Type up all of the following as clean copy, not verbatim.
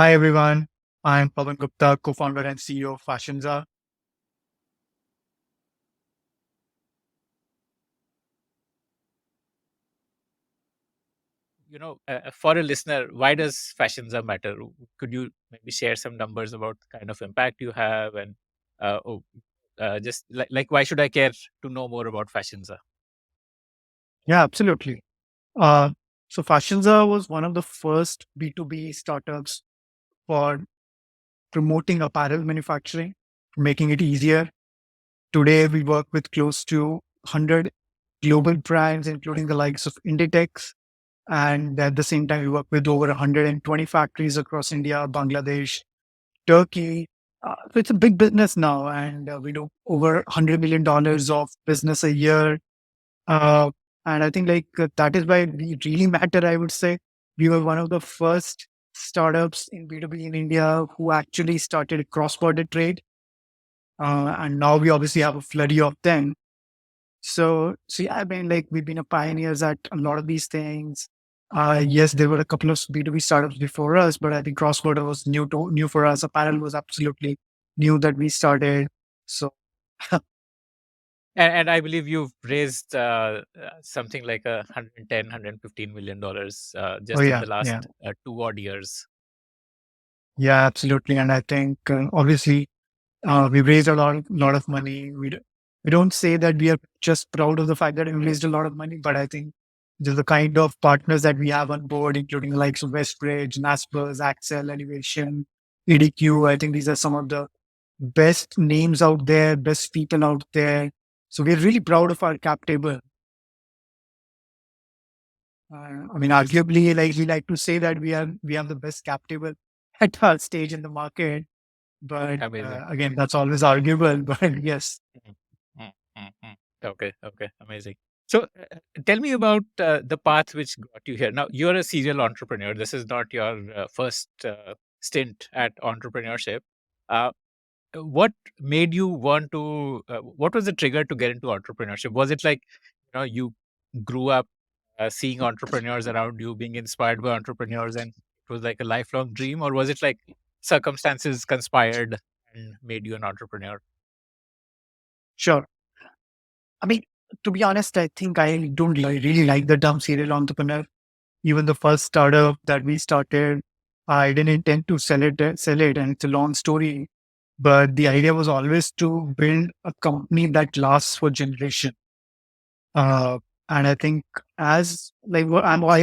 Hi everyone, I'm Pawan Gupta, co-founder and CEO of Fashinza. For a listener, why does Fashinza matter? Could you maybe share some numbers about the kind of impact you have, and just like why should I care to know more about Fashinza? Yeah, absolutely. Uh, so Fashinza was one of the first B2B startups for promoting apparel manufacturing, making it easier. Today, we work with close to 100 global brands, including the likes of Inditex. And at the same time, we work with over 120 factories across India, Bangladesh, Turkey. So it's a big business now, and we do over $100 million of business a year. Uh, and I think that is why we really matter. I would say we were one of the first startups in B2B in India who actually started cross-border trade, and now we obviously have a flurry of them. So yeah, I mean, we've been a pioneers at a lot of these things. Yes, there were a couple of B2B startups before us, but I think cross-border was new for us. Apparel was absolutely new that we started. So, And I believe you've raised something like $110, $115 million oh just in yeah, the yeah, last 2 odd years. yeah, absolutely. And I think obviously we've raised a lot of money. We don't say that we are just proud of the fact that we raised a lot of money, but I think just the kind of partners that we have on board, including the likes of Westbridge, Naspers, Axel, Elevation, EDQ. I think these are some of the best names out there, best people out there. So we're really proud of our cap table. I mean, arguably, like we like to say that we have the best cap table at our stage in the market. But Amazing. again, that's always arguable. But yes, Mhm. Mm, mm, mm. Okay, amazing. So, tell me about the path which got you here. Now, you're a serial entrepreneur. This is not your first stint at entrepreneurship. Uh, what made you want to? What was the trigger to get into entrepreneurship? Was it like, you grew up seeing entrepreneurs around you, being inspired by entrepreneurs, and it was like a lifelong dream, or was it like circumstances conspired and made you an entrepreneur? sure. I mean, to be honest, I think I don't really like the term serial entrepreneur. Even the first startup that we started, I didn't intend to sell it, and it's a long story. But the idea was always to build a company that lasts for generation. Uh, and I think I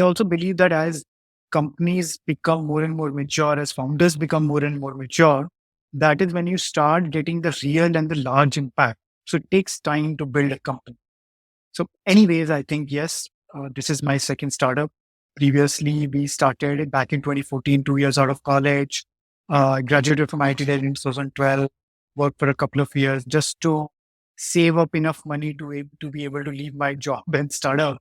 also believe that as companies become more and more mature, as founders become more and more mature, that is when you start getting the real and the large impact. So it takes time to build a company. So, anyways, I think yes, this is my second startup. Previously, we started it back in 2014, 2 years out of college. I graduated from IT in 2012, worked for a couple of years just to save up enough money to be able to leave my job and start up.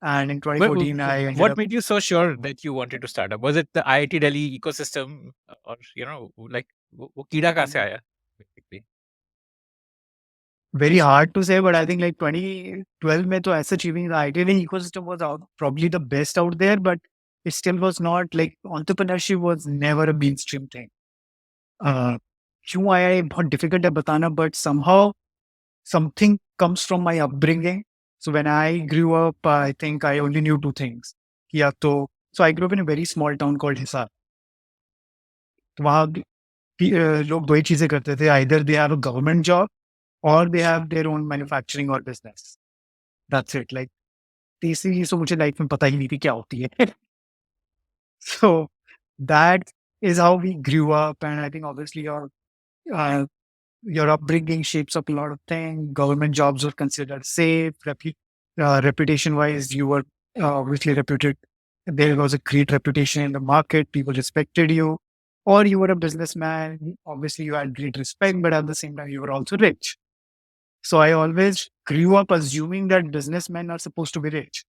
And in But 2014, I ended what up made you so sure that you wanted to start up? Was it the IIT Delhi ecosystem, or like वो कीड़ा कहाँ से आया? Basically, very hard to say, but I think like 2012 mein to as such even the IT ecosystem was probably the best out there, but it still was not like entrepreneurship was never a mainstream thing. Uh, क्यों आया ये बहुत difficult है बताना, but somehow something comes from my upbringing. So when I grew up, I think I only knew two things. या तो so I grew up in a very small town called Hisar. तो वहाँ लोग दो ही चीजें करते थे. Either they have a government job or they have their own manufacturing or business. That's it. Like तीसरी चीज तो मुझे लाइफ में पता ही नहीं थी क्या होती है. So that is how we grew up, and I think obviously uh, your upbringing shapes up a lot of things. Government jobs were considered safe. Reputation wise, you were obviously reputed. There was a great reputation in the market. People respected you. Or you were a businessman. Obviously, you had great respect, but at the same time, you were also rich. So I always grew up assuming that businessmen are supposed to be rich.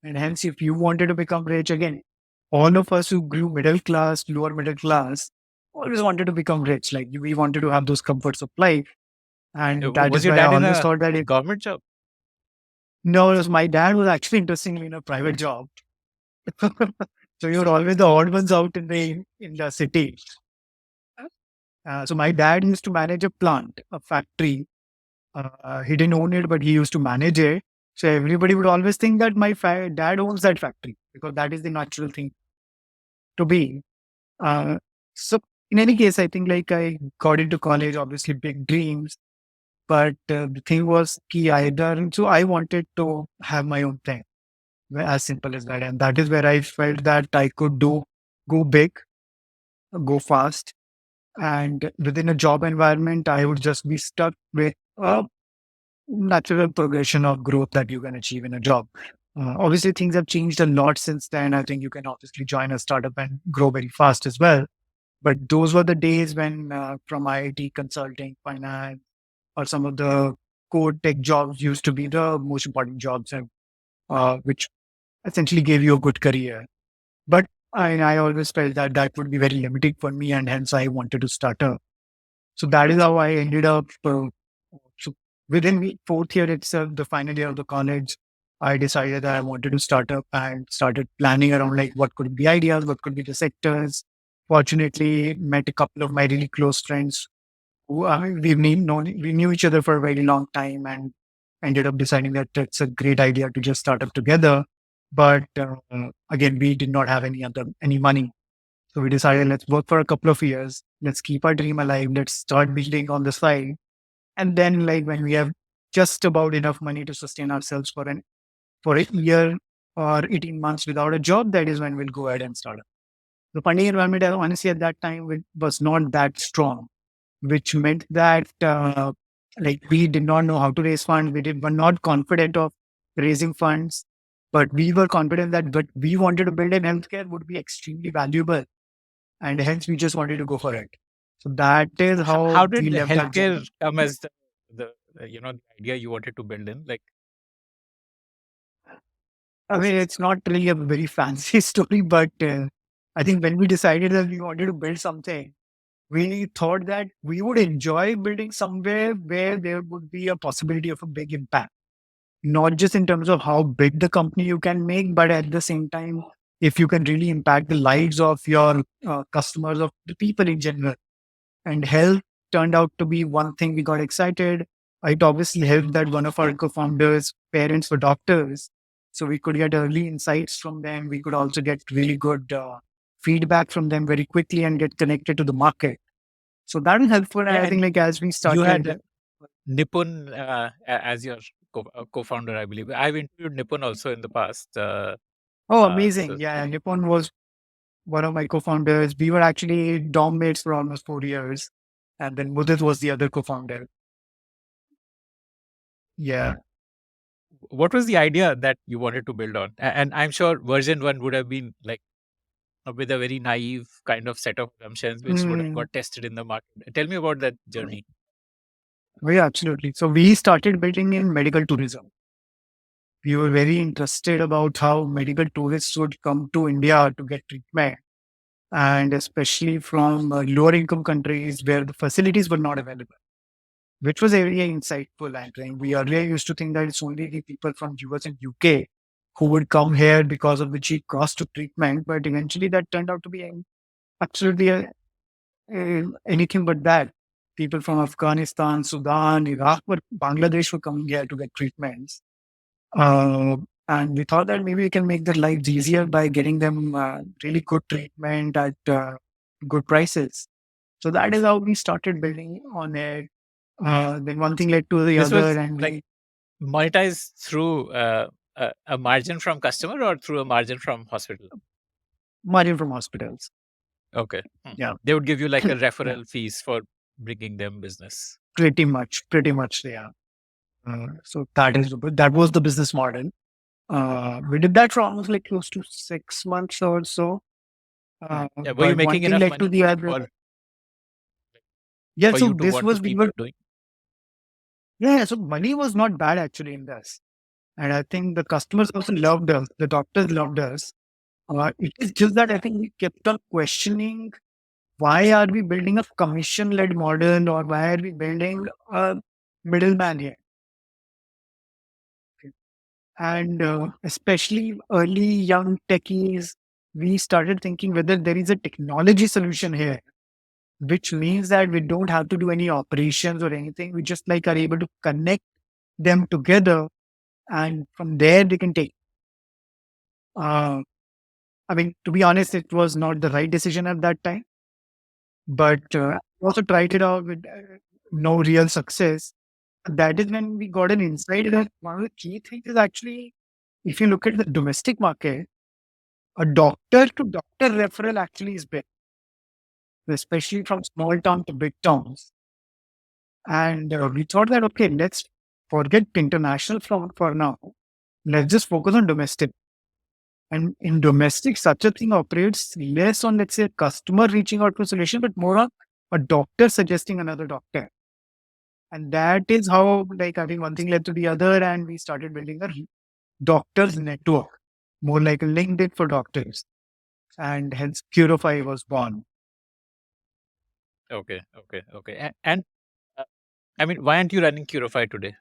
And hence, if you wanted to become rich, again, all of us who grew middle class, lower middle class, always wanted to become rich. Like we wanted to have those comforts of life. And that was is your why I dad in always a thought that government job? no, it was my dad was actually interestingly in a private job. So you're always the odd ones out in the city. So my dad used to manage a plant, a factory. He didn't own it, but he used to manage it. So everybody would always think that my dad owns that factory because that is the natural thing to be. Uh, so in any case, I think like I got into college, obviously big dreams, but the thing was key either. So I wanted to have my own thing, as simple as that, and that is where I felt that I could go big, go fast, and within a job environment, I would just be stuck with a natural progression of growth that you can achieve in a job. Obviously, things have changed a lot since then. I think you can obviously join a startup and grow very fast as well. But those were the days when from IIT consulting, finance, or some of the core tech jobs used to be the most important jobs, and which essentially gave you a good career. But I always felt that that would be very limiting for me, and hence I wanted to start up. So that is how I ended up. So within the fourth year itself, the final year of the college, I decided that I wanted to start up and started planning around like what could be ideas, what could be the sectors. Fortunately, met a couple of my really close friends who we knew each other for a very long time and ended up deciding that it's a great idea to just start up together. But again, we did not have any money, so we decided let's work for a couple of years. Let's keep our dream alive. Let's start building on the side, and then like when we have just about enough money to sustain ourselves for a year or 18 months without a job, that is when we'll go ahead and start up. The funding environment, honestly, at that time was not that strong, which meant that like we did not know how to raise funds. Were not confident of raising funds, but we were confident that what we wanted to build in healthcare would be extremely valuable, and hence we just wanted to go for it. So that is how How did we the left that healthcare job. come as the idea you wanted to build in? Like, I mean, it's not really a very fancy story, but I think when we decided that we wanted to build something, we thought that we would enjoy building somewhere where there would be a possibility of a big impact, not just in terms of how big the company you can make, but at the same time, if you can really impact the lives of your customers, of the people in general. And health turned out to be one thing we got excited. It obviously helped that one of our co-founders' parents were doctors, so we could get early insights from them. We could also get really good feedback from them very quickly and get connected to the market. So that was helpful. And I think and like as we you had started, Nippon as your co-founder, I believe. I've interviewed Nippon also in the past. oh, So amazing. Yeah, Nippon was one of my co-founders. We were actually dorm mates for almost 4 years. And then Mudit was the other co-founder. Yeah. what was the idea that you wanted to build on? And I'm sure version one would have been like with a very naive kind of set of assumptions, which would have Mm, got tested in the market. Tell me about that journey. yeah, absolutely. So we started building in medical tourism. We were very interested about how medical tourists would come to India to get treatment, and especially from lower income countries where the facilities were not available, which was very insightful. I think we earlier used to think that it's only the people from US and UK who would come here because of the cheap cost of treatment, but eventually that turned out to be absolutely anything but that. People from Afghanistan, Sudan, Iraq, Bangladesh were coming here to get treatments. Uh, and we thought that maybe we can make their lives easier by getting them really good treatment at good prices. So that is how we started building on it. Then one thing led to the This other, was and like we monetized through a margin from customer or through a margin from hospital? margin from hospitals. Okay. Yeah, They would give you like a yeah, referral fees for bringing them business. pretty much, yeah. So that was the business model. We did that for almost like close to 6 months or so. Yeah. Were you But one making thing enough led to money the other. for Yeah, for so you to this want to was we keep were doing? yeah, so money was not bad actually in this. And I think the customers also loved us, the doctors loved us. It is just that I think we kept on questioning why are we building a commission led model, or why are we building a middleman here? And especially early young techies. we started thinking whether there is a technology solution here, which means that we don't have to do any operations or anything. We just like are able to connect them together, and from there they can take. Uh, I mean, to be honest, it was not the right decision at that time, but we also tried it out with no real success. That is when we got an insight that one of the key things is actually, if you look at the domestic market, a doctor to doctor referral actually is big, especially from small town to big towns. And we thought that, okay, let's forget international for now. Let's just focus on domestic. And in domestic, such a thing operates less on, let's say, a customer reaching out to a solution, but more on a doctor suggesting another doctor. And that is how, like, I think one thing led to the other, and we started building a doctors network, more like a LinkedIn for doctors. And hence, Curify was born. Okay, okay, okay. And uh, I mean, why aren't you running Curify today?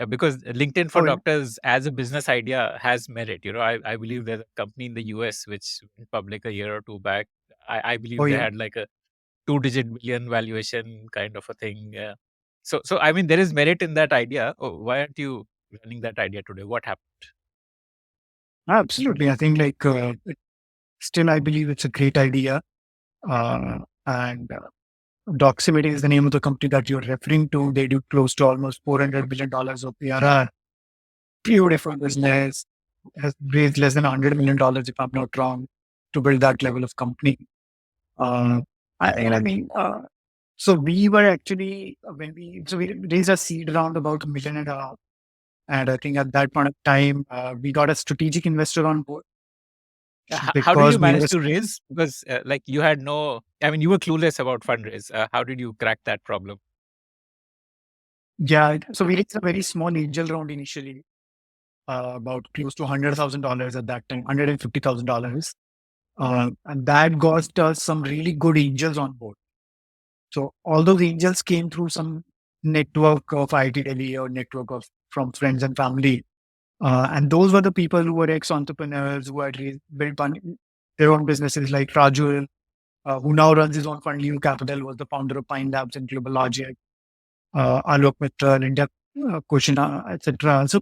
Because LinkedIn for Oh, yeah. doctors as a business idea has merit. I believe there's a company in the US which went public a year or two back. I Oh, believe they yeah. had like a 2-digit billion valuation kind of a thing. So I mean, there is merit in that idea. Oh, why aren't you running that idea today? What happened? Absolutely. I think, like, still, I believe it's a great idea. And Doximity is the name of the company that you're referring to. They do close to almost $400 billion of PRR. Beautiful business. Has raised less than $100 million, if I'm not wrong, to build that level of company. Uh, I mean, so we were actually, we raised a seed around about $1.5 million. And I think at that point of time, we got a strategic investor on board How did because you we were, manage to raise? Because like you had no, I mean, you were clueless about fundraise. How did you crack that problem? yeah. So we raised a very small angel round initially, about close to $100,000 at that time, $150,000. And that got us some really good angels on board. So all those angels came through some network of IT Delhi or network of from friends and family. And those were the people who were ex-entrepreneurs who had built their own businesses, like Rajul, who now runs his own fund, Leo Capital, was the founder of Pine Labs and Global Logic, Alok Mitra, India, Kushina, etc. So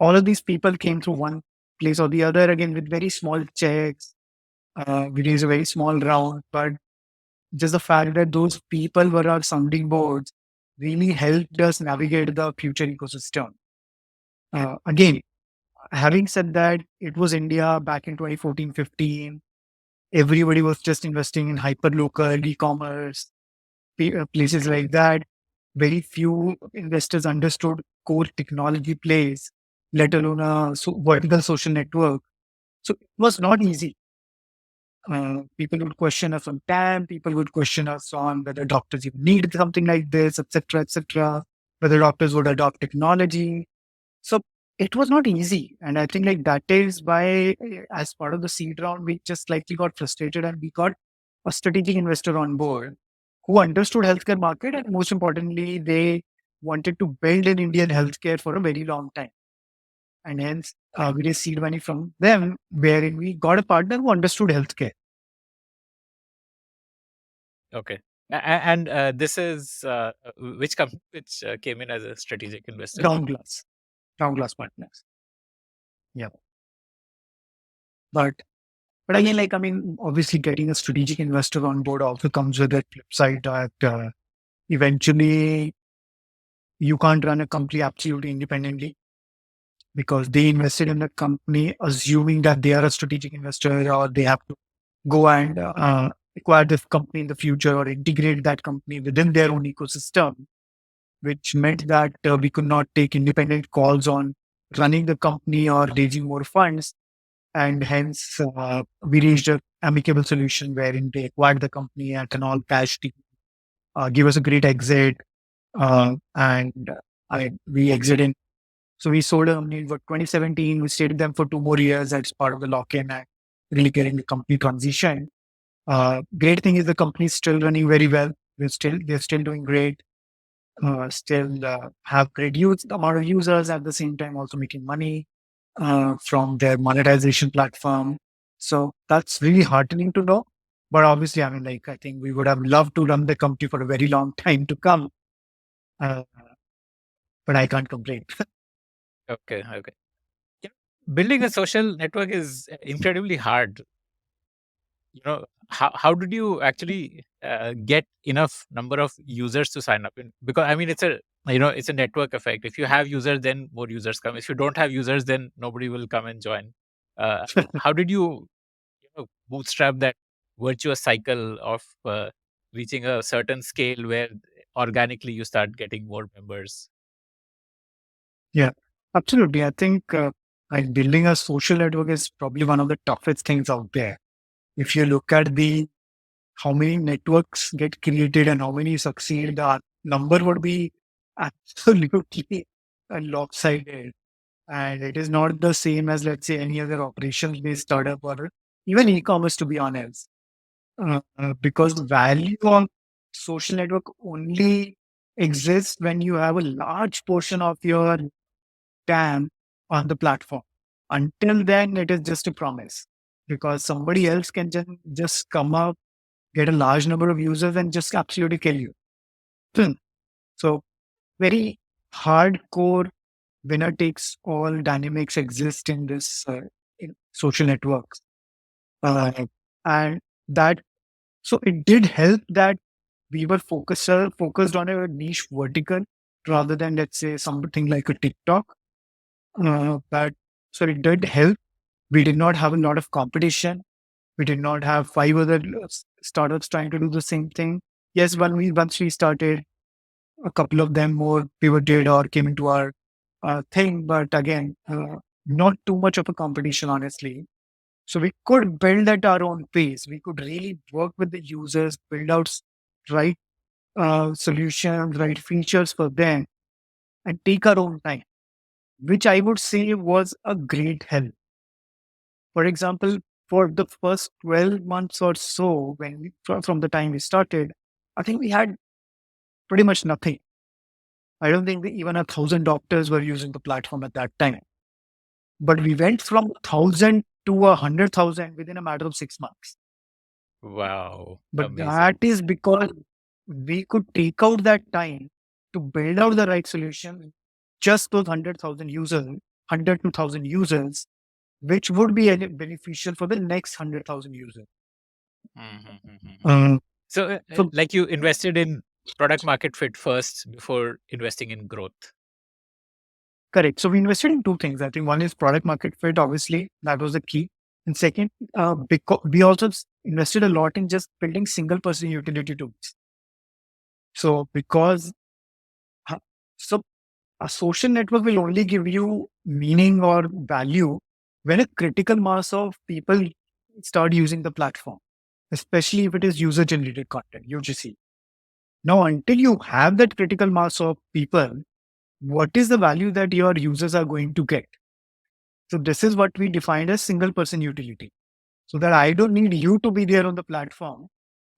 all of these people came through one place or the other, again with very small checks. We raised a very small round, but just the fact that those people were our sounding boards really helped us navigate the future ecosystem. Again, having said that, it was India back in 2014-15. Everybody was just investing in hyper-local e-commerce, places like that. Very few investors understood core technology plays, let alone a vertical social network. So it was not easy. People would question us on TAM. People would question us on whether doctors even needed something like this, etc., etc. Whether doctors would adopt technology. So it was not easy, and I think like that is why, as part of the seed round, we just slightly got frustrated, and we got a strategic investor on board who understood healthcare market, and most importantly, they wanted to build in Indian healthcare for a very long time. And hence, we raised seed money from them, wherein we got a partner who understood healthcare. Okay. And this is which company which came in as a strategic investor? Ground glass, ground glass partners. Yeah. But but again, like I mean, obviously getting a strategic investor on board also comes with that flip side that eventually you can't run a company absolutely independently, because they invested in the company assuming that they are a strategic investor, or they have to go and acquire this company in the future or integrate that company within their own ecosystem, which meant that we could not take independent calls on running the company or raising more funds. And hence, we reached an amicable solution wherein they acquired the company at an all cash deal, give us a great exit, and we exited. So we sold a company in 2017. We stayed with them for 2 more years as part of the lock-in and really getting the company transition. Great thing is the company is still running very well. They're still doing great. Still have great amount of users, at the same time also making money from their monetization platform. So that's really heartening to know. But obviously, I mean, like, I think we would have loved to run the company for a very long time to come. Uh, but I can't complain. Okay, okay. Yeah. Building a social network is incredibly hard. How did you actually get enough number of users to sign up because I mean it's a network effect. If you have users, then more users come. If you don't have users, then nobody will come and join. How did you bootstrap that virtuous cycle of reaching a certain scale where organically you start getting more members? Yeah, absolutely. I think like building a social network is probably one of the toughest things out there. If you look at the how many networks get created and how many succeed, the number would be absolutely lopsided. And it is not the same as, let's say, any other operations based startup or even e commerce, to be honest. Because the value of social network only exists when you have a large portion of your TAM on the platform. Until then, it is just a promise because somebody else can just come up, get a large number of users, and just absolutely kill you. So, very hardcore winner takes all dynamics exist in this in social networks. Uh, and that, so it did help that we were focused on a niche vertical rather than, let's say, something like a TikTok. But so it did help. We did not have a lot of competition. We did not have five other startups trying to do the same thing. Yes, once we started, a couple of them more pivoted or came into our thing, but again, not too much of a competition, honestly. So we could build at our own pace. We could really work with the users, build out right solutions, right features for them, and take our own time, which I would say was a great help. For example, for the first 12 months or so, from the time we started, I think we had pretty much nothing. I don't think that even 1,000 doctors were using the platform at that time. But we went from 1,000 to 100,000 within a matter of 6 months. Wow, But that amazing. is because we could take out that time to build out the right solution, just those 100,000 users, 100 to 1,000 users, which would be beneficial for the next 100,000 users. Mhm, mhm, mhm. Uh, So, so like you invested in product market fit first before investing in growth. correct. So we invested in two things. I think one is product market fit. Obviously, that was the key. And second, because we also invested a lot in just building single person utility tools. So because uh, so a social network will only give you meaning or value when a critical mass of people start using the platform, especially if it is user generated content, UGC. Now, until you have that critical mass of people, what is the value that your users are going to get? So this is what we defined as single person utility. So that I don't need you to be there on the platform.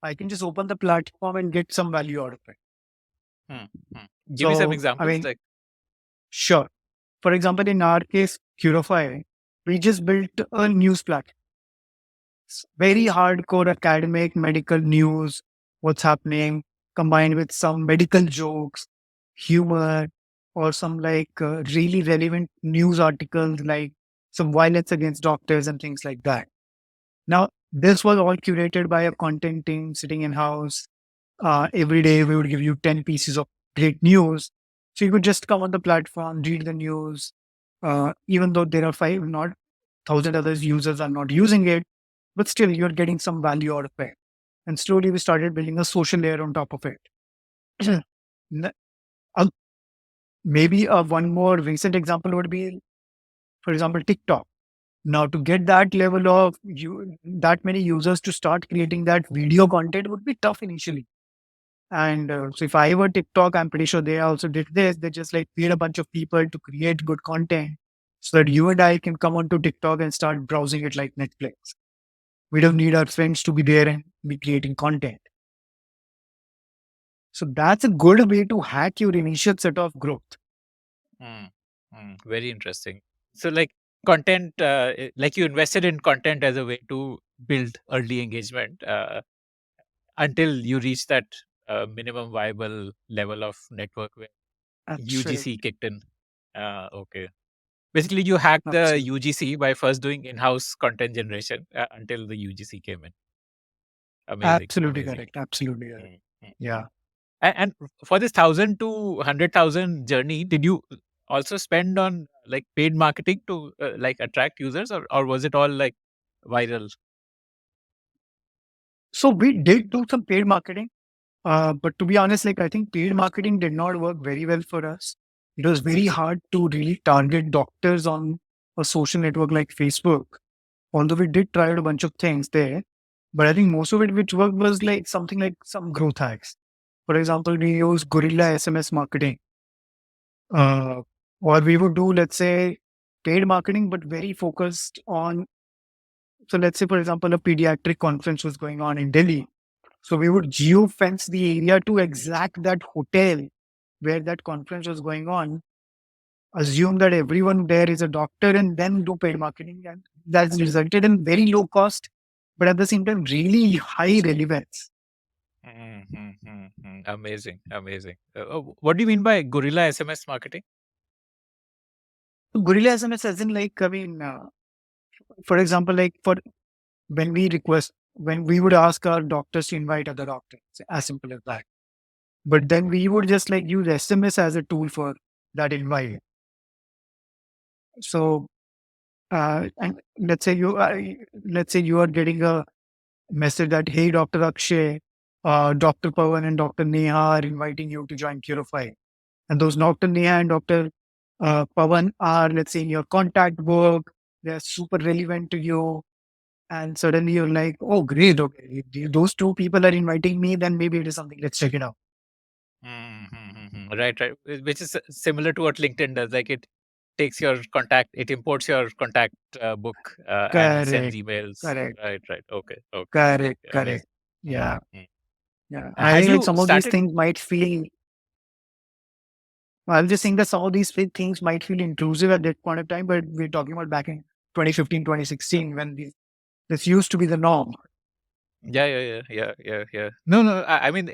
I can just open the platform and get some value out of it. Hmm, hmm. Give me some So, I examples. mean, Like, sure. For example, in our case, Curify, we just built a news platform. Very hardcore academic medical news, what's happening, combined with some medical jokes, humor, or some like really relevant news articles like some violence against doctors and things like that. Now, this was all curated by a content team sitting in house. Every day, we would give you 10 pieces of great news. So you could just come on the platform, read the news. Even though there are five, not thousand others users are not using it, but still you're getting some value out of it. And slowly we started building a social layer on top of it. N- uh, Maybe one more recent example would be, for example, TikTok. Now, to get that level of that many users to start creating that video content would be tough initially. And so, if I were TikTok, I'm pretty sure they also did this. They just like paid a bunch of people to create good content so that you and I can come onto TikTok and start browsing it like Netflix. We don't need our friends to be there and be creating content. So that's a good way to hack your initial set of growth. hmm, very interesting. So, like, content, like you invested in content as a way to build early engagement until you reach that minimum viable level of network where UGC Absolutely. kicked in. Okay. Basically, you hacked the Absolutely. UGC by first doing in-house content generation until the UGC came in. Amazing, Absolutely amazing. correct. Absolutely correct. Mm, mm, mm. Yeah. And for this 1,000 to 100,000 journey, did you also spend on like paid marketing to like attract users, or was it all like viral? So we did do some paid marketing. But to be honest, like I think paid marketing did not work very well for us. It was very hard to really target doctors on a social network like Facebook. Although we did try out a bunch of things there, but I think most of it which worked was like something like some growth hacks. For example, we use guerrilla SMS marketing, uh, or we would do, let's say, paid marketing, but very focused on. So let's say, for example, a pediatric conference was going on in Delhi. So we would geo fence the area to exact that hotel where that conference was going on, assume that everyone there is a doctor, and then do paid marketing. And that's resulted in very low cost, but at the same time, really high relevance. Amazing, amazing. What do you mean by guerrilla SMS marketing? So guerrilla SMS, as in, like, I mean, for example, like for when we request, when we would ask our doctors to invite other doctors, as simple as that. But then we would just like use SMS as a tool for that invite. So, and let's say you are getting a message that, hey, Dr. Akshay, Dr. Pawan and Dr. Neha are inviting you to join Purify. And those Dr. Neha and Dr. Pawan are, let's say, in your contact book. They're super relevant to you. And suddenly you're like, oh, great. Okay. If those two people are inviting me, then maybe it is something. Let's check it out. Right, right. Which is similar to what LinkedIn does. Like it takes your contact, it imports your contact book and sends Correct. emails. Correct. Right, right. Okay, okay, Correct. okay. Correct. Amazing. Yeah. Mm. Yeah. I Had think like you some of these started? things might feel, well, I'm just saying that some of these things might feel intrusive at that point of time, but we're talking about back in 2015, 2016, when this used to be the norm. Yeah, yeah, yeah, yeah, yeah, yeah. No, no. I mean,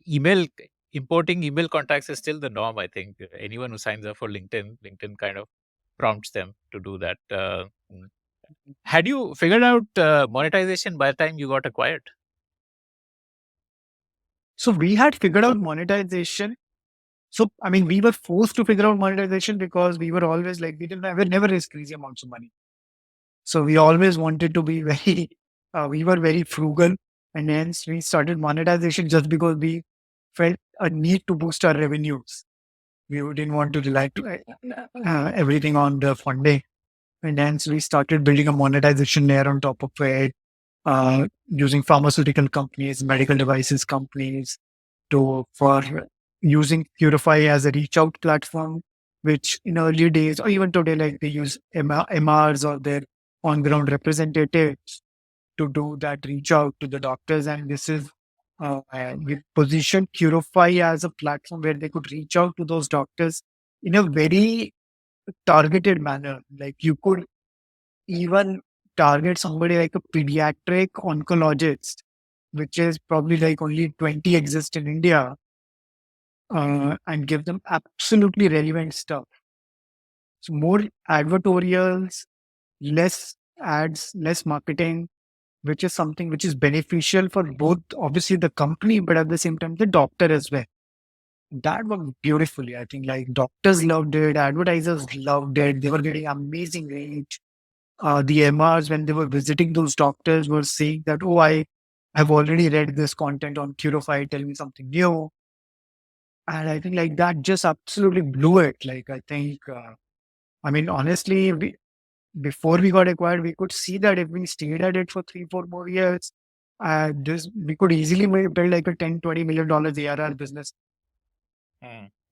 email importing email contacts is still the norm. I think anyone who signs up for LinkedIn, LinkedIn kind of prompts them to do that. Mm. Had you figured out monetization by the time you got acquired? So we had figured out monetization. So, I mean, we were forced to figure out monetization because we were always like, we didn't never raise crazy amounts of money. So we always wanted to be very, we were very frugal. And hence we started monetization just because we felt a need to boost our revenues. We didn't want to rely to everything on the funding. And hence we started building a monetization layer on top of it, using pharmaceutical companies, medical devices companies to for using Purify as a reach out platform, which in early days or even today, like they use MRs or their on ground representatives to do that reach out to the doctors. And this is we positioned Purify as a platform where they could reach out to those doctors in a very targeted manner. Like you could even target somebody like a pediatric oncologist, which is probably like only 20 exist in India, and give them absolutely relevant stuff. So more advertorials, less ads, less marketing, which is something which is beneficial for both obviously the company, but at the same time the doctor as well. That worked beautifully. I think like doctors loved it, advertisers loved it. They were getting amazing reach. The MRs, when they were visiting those doctors, were saying that, oh, I have already read this content on Purify, tell me something new. And I think like that just absolutely blew it. Like, I think, I mean, honestly, before we got acquired, we could see that if we stayed at it for 3, 4 more years, we could easily build like a 10, $20 million ARR business.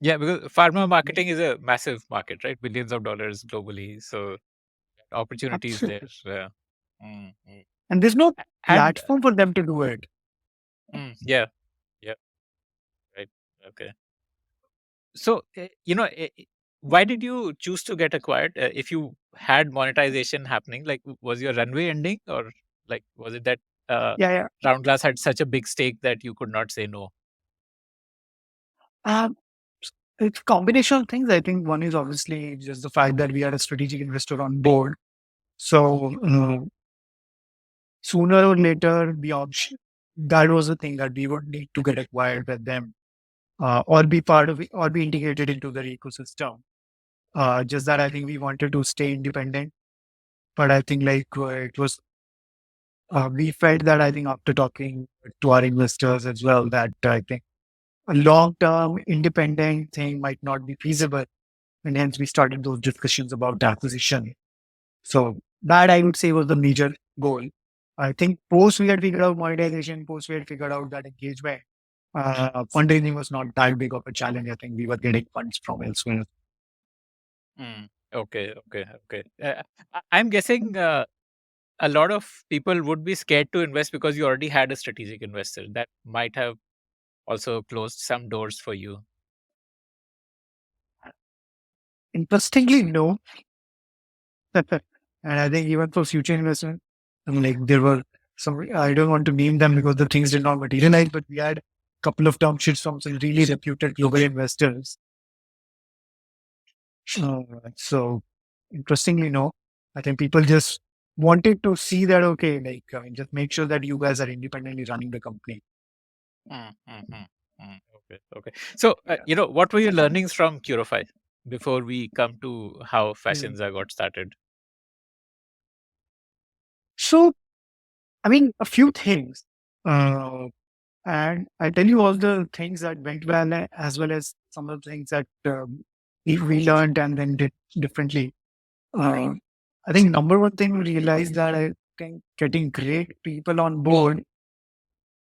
Yeah, because pharma marketing is a massive market, right? Billions of dollars globally. So opportunities there. Absolutely. Mm, mm. And there's no And platform for them to do it. yeah, yeah, right. Okay. So why did you choose to get acquired? If you had monetization happening, like was your runway ending, or like was it that Yeah, yeah. Round Glass had such a big stake that you could not say no? Um, it's a combination of things. I think one is obviously just the fact that we are a strategic investor on board. So sooner or later, the option that was the thing that we would need to get acquired with them, or be part of it, or be integrated into their ecosystem. Just that I think we wanted to stay independent, but I think like it was we felt that I think after talking to our investors as well that I think a long term independent thing might not be feasible, and hence we started those discussions about the acquisition. So that I would say was the major goal. I think post we had figured out monetization, post we had figured out that engagement, fundraising was not that big of a challenge. I think we were getting funds from elsewhere. Mm. Okay, okay, okay. I'm guessing a lot of people would be scared to invest because you already had a strategic investor that might have also closed some doors for you. Interestingly, no. And I think even for future investment, I mean, like there were some, I don't want to name them because the things did not materialize, but we had a couple of term sheets from some really reputed global investors. So interestingly, no. I think people just wanted to see that, okay, like, I mean, just make sure that you guys are independently running the company. Mm, mm, mm, mm. Okay, okay. So, Yeah. what were your learnings from Curify before we come to how Mm. Fashinza got started? So, I mean, a few things. Uh, and I tell you all the things that went well, as well as some of the things that we learned and then did differently. Uh, I think number one thing we realized that I think getting great people on board,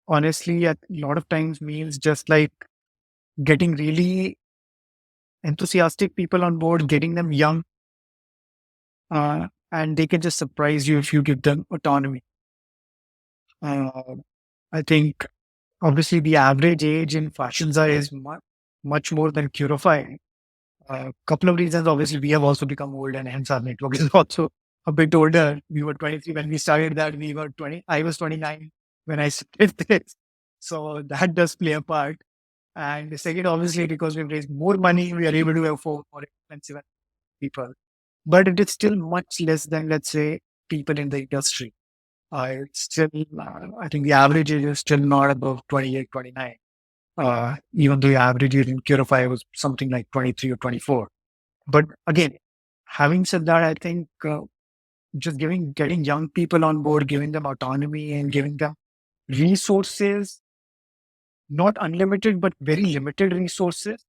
honestly, a lot of times means just like getting really enthusiastic people on board, getting them young, and they can just surprise you if you give them autonomy. Uh, I think obviously the average age in Fashinza is much more than Curify. A couple of reasons. Obviously, we have also become old, and hence our network is also a bit older. We were 23 when we started that. We were 20. I was 29 when I started this. So that does play a part. And the second, obviously, because we've raised more money, we are able to afford more expensive people. But it is still much less than, let's say, people in the industry. It's still, I think the average age is still not above 28, 29. Even though the average age in Curify was something like 23 or 24. But again, having said that, I think just getting young people on board, giving them autonomy and giving them resources, not unlimited, but very limited resources,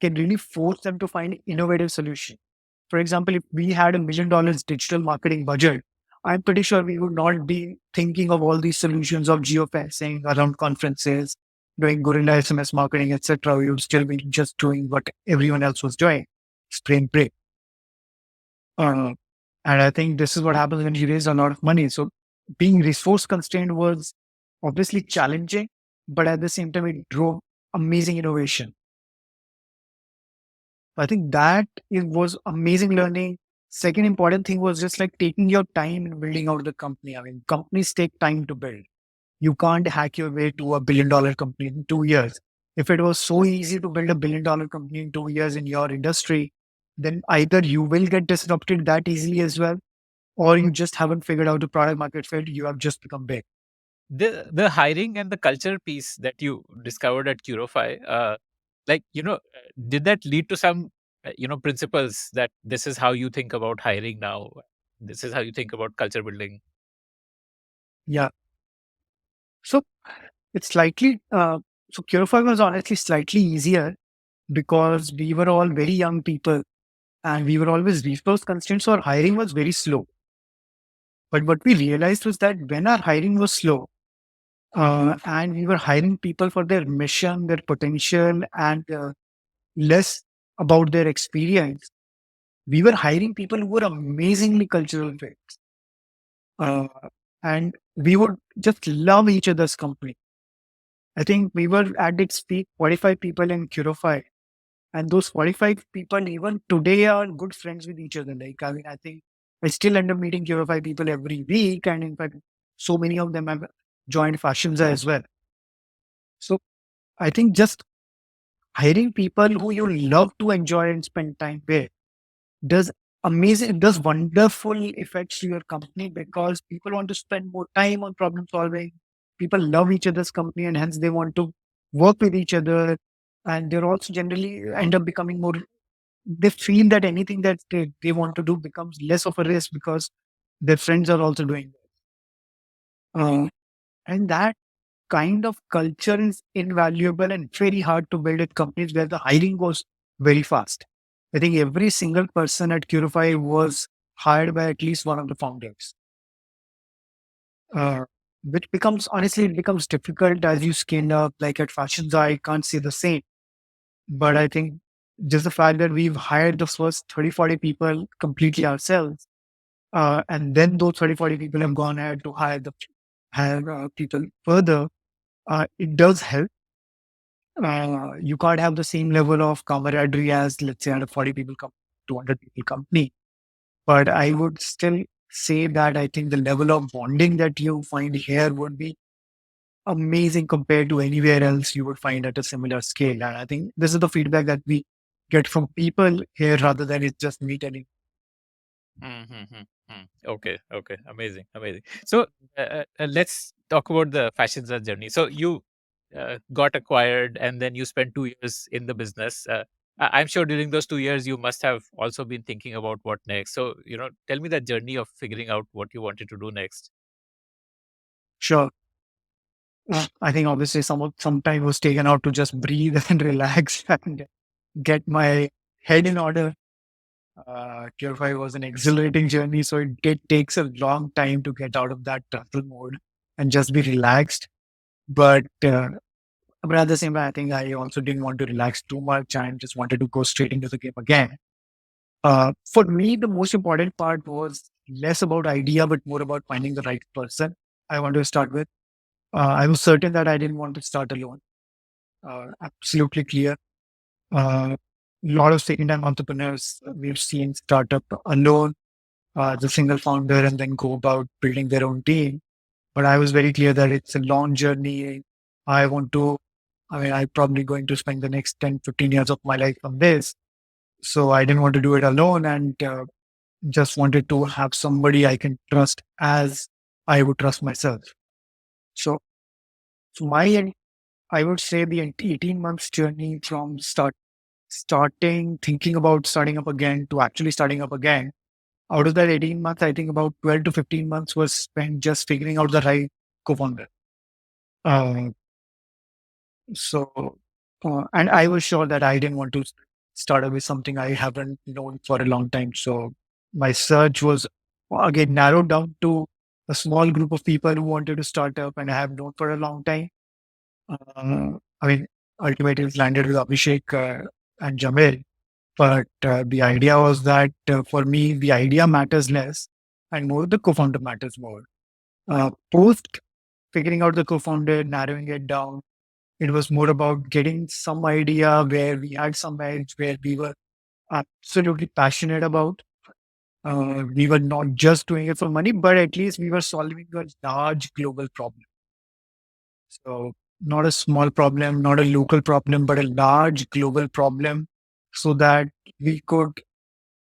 can really force them to find innovative solutions. For example, if we had $1 million digital marketing budget, I'm pretty sure we would not be thinking of all these solutions of geofencing around conferences, doing guerrilla SMS marketing, etc. We would still be just doing what everyone else was doing, spray and pray. Uh, and I think this is what happens when you raise a lot of money. So being resource constrained was obviously challenging, but at the same time, it drove amazing innovation. I think that it was amazing learning. Second important thing was just like taking your time in building out the company. I mean, companies take time to build. You can't hack your way to $1 billion company in 2 years. If it was so easy to build $1 billion company in 2 years in your industry, then either you will get disrupted that easily as well, or you just haven't figured out the product market fit. You have just become big. The hiring and the culture piece that you discovered at Curify, like did that lead to some principles that this is how you think about hiring now, this is how you think about culture building? Yeah. So it's slightly, so Curify was honestly slightly easier because we were all very young people and we were always resource constrained. So our hiring was very slow. But what we realized was that when our hiring was slow, and we were hiring people for their mission, their potential, and less about their experience, we were hiring people who were amazingly cultural fits. Uh, and we would just love each other's company. I think we were at its peak 45 people in Curify. And those 45 people, even today, are good friends with each other. Like, I mean, I think I still end up meeting 45 people every week. And in fact, so many of them have joined Fashinza as well. So I think just hiring people who you love to enjoy and spend time with does does wonderful effects to your company, because people want to spend more time on problem solving. People love each other's company and hence they want to work with each other. And they're also generally end up becoming more, they feel that anything that they want to do becomes less of a risk because their friends are also doing it. And that kind of culture is invaluable and very hard to build at companies where the hiring goes very fast. I think every single person at Curify was hired by at least one of the founders, uh, which becomes, honestly, it becomes difficult as you scale up. Like at Fashions, I can't say the same, but I think just the fact that we've hired the first 30, 40 people completely ourselves, and then those 30, 40 people have gone ahead to hire people further, it does help. You can't have the same level of camaraderie as, let's say, at a 40 people, 200 people company. But I would still say that I think the level of bonding that you find here would be amazing compared to anywhere else you would find at a similar scale. And I think this is the feedback that we get from people here rather than it's just me telling. Mm-hmm. Okay, okay, amazing, amazing. So let's talk about the Fashinza journey. So you got acquired, and then you spent 2 years in the business. I'm sure during those 2 years, you must have also been thinking about what next. So tell me that journey of figuring out what you wanted to do next. Sure. I think obviously some time was taken out to just breathe and relax and get my head in order. Purify was an exhilarating journey, so it takes a long time to get out of that tunnel mode and just be relaxed. But at the same time, I think I also didn't want to relax too much and just wanted to go straight into the game again. For me, the most important part was less about idea, but more about finding the right person I want to start with. I was certain that I didn't want to start alone. Absolutely clear. A lot of second-time entrepreneurs we've seen start up alone, the single founder, and then go about building their own team. But I was very clear that it's a long journey. I want to, I mean, I'm probably going to spend the next 10, 15 years of my life on this. So I didn't want to do it alone and just wanted to have somebody I can trust as I would trust myself. So, so my end, I would say the 18 months journey from starting, thinking about starting up again to actually starting up again. Out of that 18 months, I think about 12 to 15 months was spent just figuring out the right co-founder. Uh, and I was sure that I didn't want to start up with something I haven't known for a long time. So my search was again narrowed down to a small group of people who wanted to start up and I have known for a long time. I mean, ultimately it landed with Abhishek and Jamil. But the idea was that for me, the idea matters less and more the co-founder matters more. Post figuring out the co-founder, narrowing it down, it was more about getting some idea where we had some edge, where we were absolutely passionate about. We were not just doing it for money, but at least we were solving a large global problem. So not a small problem, not a local problem, but a large global problem so that we could,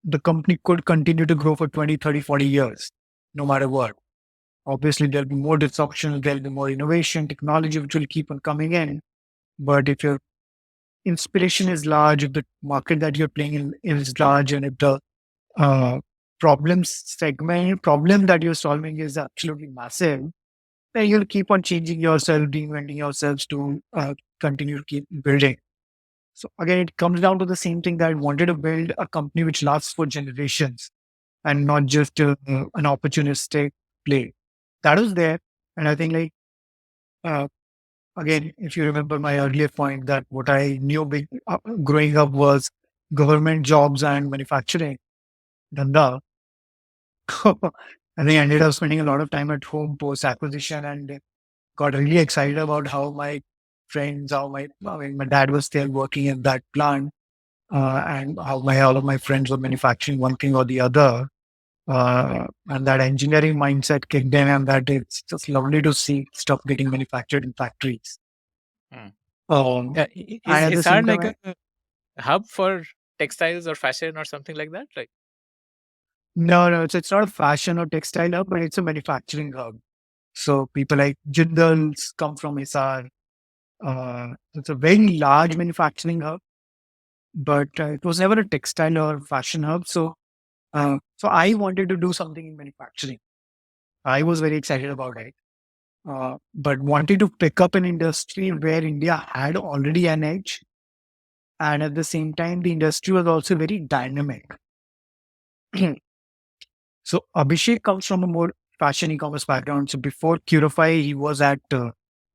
the company could continue to grow for 20, 30, 40 years, no matter what. Obviously, there'll be more disruption, there'll be more innovation, technology, which will keep on coming in. But if your inspiration is large, if the market that you're playing in is large, and if the uh, problem that you're solving is absolutely massive, then you'll keep on changing yourself, reinventing yourselves to continue to keep building. So again, it comes down to the same thing that I wanted to build a company which lasts for generations and not just an opportunistic play. That was there. And I think uh, again, if you remember my earlier point that what I knew growing up was government jobs and manufacturing, dhanda. I think I ended up spending a lot of time at home post acquisition and got really excited about how my friends, I mean, my dad was still working in that plant. and how all of my friends were manufacturing one thing or the other. And that engineering mindset kicked in, and that it's just lovely to see stuff getting manufactured in factories. Mm. Um, Is and at the Hisar same time, like a hub for textiles or fashion or something like that? Like, no, no, it's not a fashion or textile hub, but it's a manufacturing hub. So people like Jindals come from Hisar. It's a very large manufacturing hub, but it was never a textile or fashion hub. So I wanted to do something in manufacturing. I was very excited about it, but wanted to pick up an industry where India had already an edge, and at the same time, the industry was also very dynamic. So Abhishek comes from a more fashion e-commerce background. So before Curify, he was at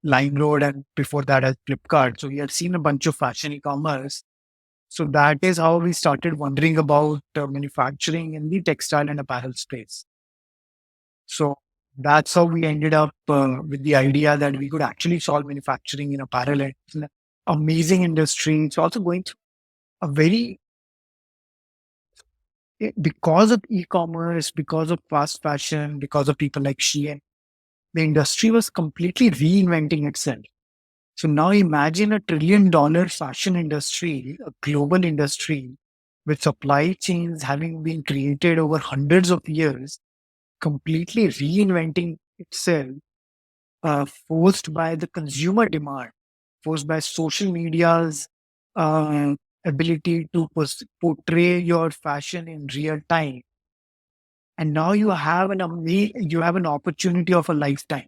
LimeRoad, and before that at Flipkart. So he had seen a bunch of fashion e-commerce. So that is how we started wondering about manufacturing in the textile and apparel space. So that's how we ended up with the idea that we could actually solve manufacturing in apparel. And it's an amazing industry. It's also going through a very, because of e-commerce, because of fast fashion, because of people like Shein, the industry was completely reinventing itself. So now imagine $1 trillion fashion industry, a global industry with supply chains having been created over hundreds of years, completely reinventing itself, forced by the consumer demand, forced by social media's uh, ability to portray your fashion in real time. And now you have you have an opportunity of a lifetime.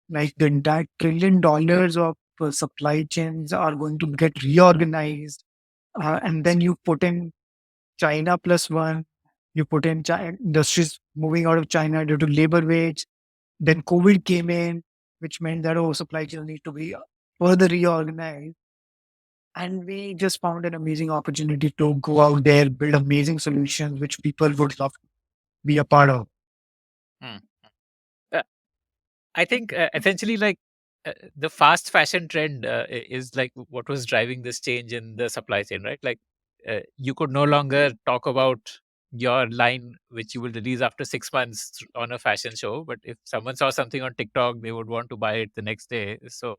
Like the entire $1 trillion of supply chains are going to get reorganized, and then you put in China plus one. You put in industries moving out of China due to labor wage. Then COVID came in, which meant that supply chains need to be further reorganized. And we just found an amazing opportunity to go out there, build amazing solutions which people would love to be a part of. mm. Uh, I think essentially, like the fast fashion trend is like what was driving this change in the supply chain, right? Like you could no longer talk about your line which you will release after 6 months on a fashion show, but if someone saw something on TikTok, they would want to buy it the next day. So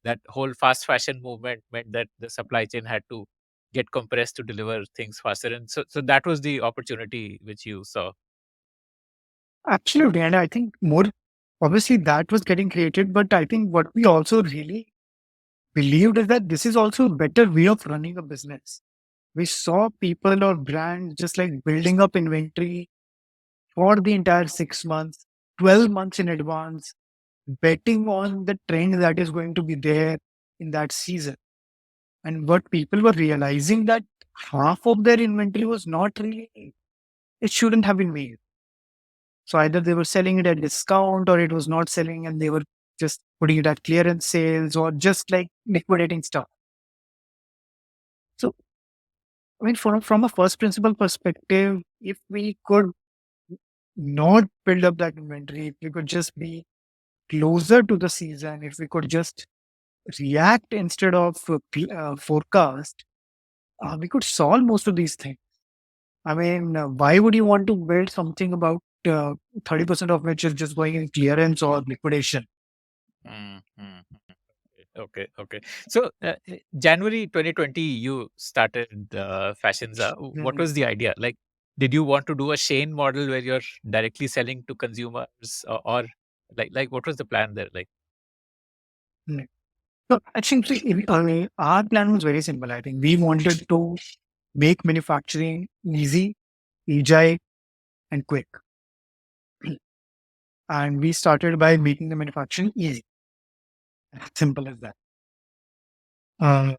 that whole fast fashion movement meant that the supply chain had to get compressed to deliver things faster, and so that was the opportunity which you saw. Absolutely. And I think more, obviously, that was getting created. But I think what we also really believed is that this is also a better way of running a business. We saw people or brands just like building up inventory for the entire 6 months, 12 months in advance, betting on the trend that is going to be there in that season. And what people were realizing that half of their inventory was not really, it shouldn't have been made. So either they were selling it at discount or it was not selling and they were just putting it at clearance sales or just like liquidating stuff. So, I mean, from a first principle perspective, if we could not build up that inventory, if we could just be closer to the season, if we could just react instead of forecast, we could solve most of these things. I mean, why would you want to build something about 30% of which is just going in clearance or liquidation? Mm, mm, mm. Okay, okay. So, January 2020, you started Fashinza. What Mhm. was the idea? Like, did you want to do a Shane model where you're directly selling to consumers, or like what was the plan there? Like, Mm. So I think I mean, our plan was very simple. I think we wanted to make manufacturing easy, agile, and quick. And we started by making the manufacturing easy. Simple as that. Uh,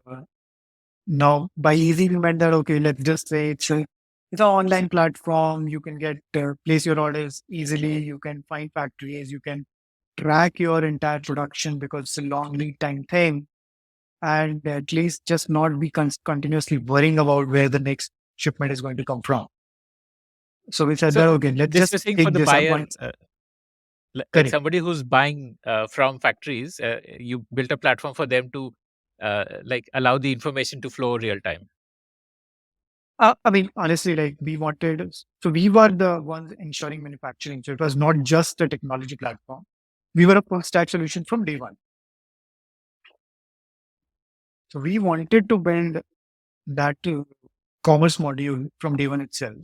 Now, by easy, we meant that, okay, let's just say it's an online platform. You can get place your orders easily. You can find factories. You can track your entire production because it's a long lead time thing. And at least just not be continuously worrying about where the next shipment is going to come from. So we said so that, okay, let's this just you're saying for take the this at buyer, once. like Correct. somebody who's buying from factories, you built a platform for them to like allow the information to flow real time. I mean, honestly, like we wanted, so we were the ones ensuring manufacturing. So it was not just a technology platform. We were a full stack solution from day one. So we wanted to build that commerce module from day one itself.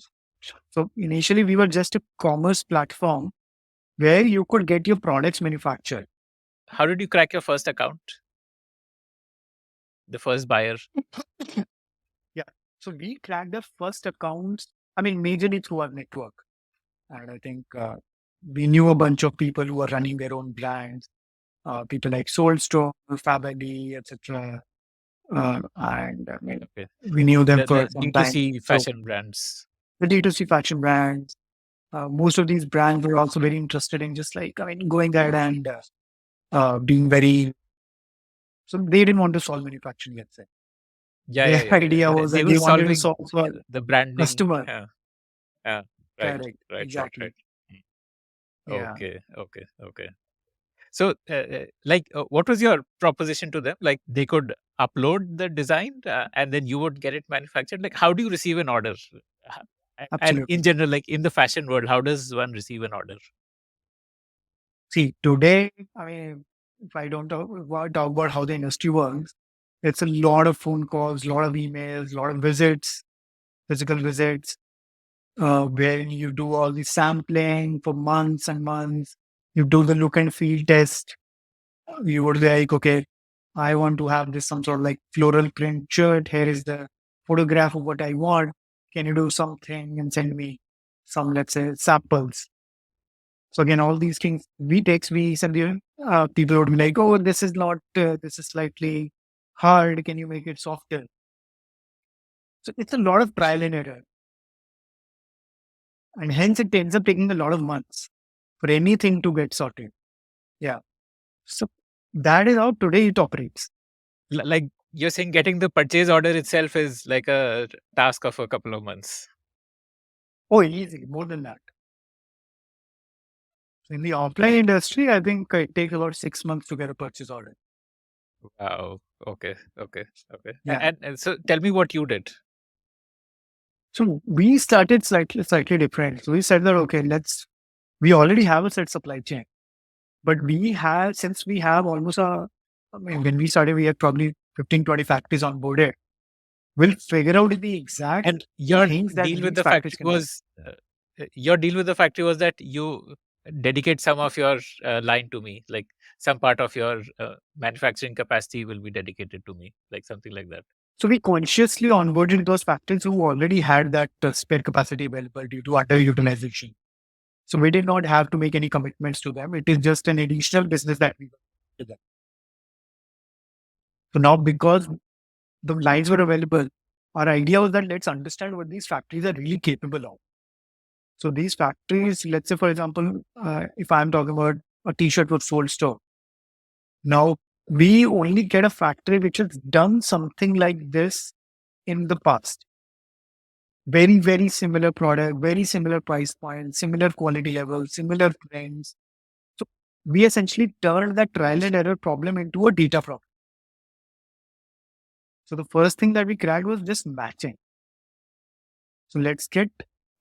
So initially, we were just a commerce platform where you could get your products manufactured. How did you crack your first account? The first buyer? Yeah. So we cracked the first accounts, I mean, majorly through our network. And I think we knew a bunch of people who were running their own brands, people like Soul Store, Fabelli, etc. And I mean, Okay. we knew them for The some time. D2C So fashion brands. the D2C fashion brands, most of these brands were also very interested in just like, I mean, going ahead and being very, so they didn't want to solve manufacturing, let's say. Yeah, yeah, Their yeah. idea was They that were they wanted to solving solve for the branding. customer. Yeah. Right, Correct. right. Exactly. Mm. Yeah. Okay. So, what was your proposition to them? Like, they could upload the design and then you would get it manufactured. Like, how do you receive an order? And in Absolutely. general, like in the fashion world, how does one receive an order? See, today, I mean, if I don't talk about how the industry works, it's a lot of phone calls, a lot of emails, a lot of visits, physical visits, where you do all the sampling for months and months. You do the look and feel test. You would be like, okay, I want to have this some sort of like floral print shirt. Here is the photograph of what I want. Can you do something and send me some, let's say, samples? So again, all these things we send you. People would be like, "Oh, this is not. This is slightly hard. Can you make it softer?" So it's a lot of trial and error, and hence it ends up taking a lot of months for anything to get sorted. Yeah. So that is how today it operates. Like you're saying, getting the purchase order itself is like a task of a couple of months. Oh, easy, more than that. So in the offline industry, I think it takes about 6 months to get a purchase order. Wow. Okay. Yeah. And so tell me what you did. So we started slightly different. So we said that okay, we already have a set supply chain. But since we have almost I mean, when we started, we had probably 15, 20 factories on board. We'll figure out the exact And your things that deal with these the factories factory can do. was that you dedicate some of your line to me, like some part of your manufacturing capacity will be dedicated to me, like something like that. So we consciously onboarded those factories who already had that spare capacity available due to underutilization. So we did not have to make any commitments to them. It is just an additional business that we to them. So now because the lines were available, our idea was that let's understand what these factories are really capable of. So these factories, let's say, for example, if I'm talking about a T-shirt with Soul Store, now we only get a factory which has done something like this in the past. Very, very similar product, very similar price point, similar quality level, similar trends. So we essentially turned that trial and error problem into a data problem. So the first thing that we cracked was just matching. So let's get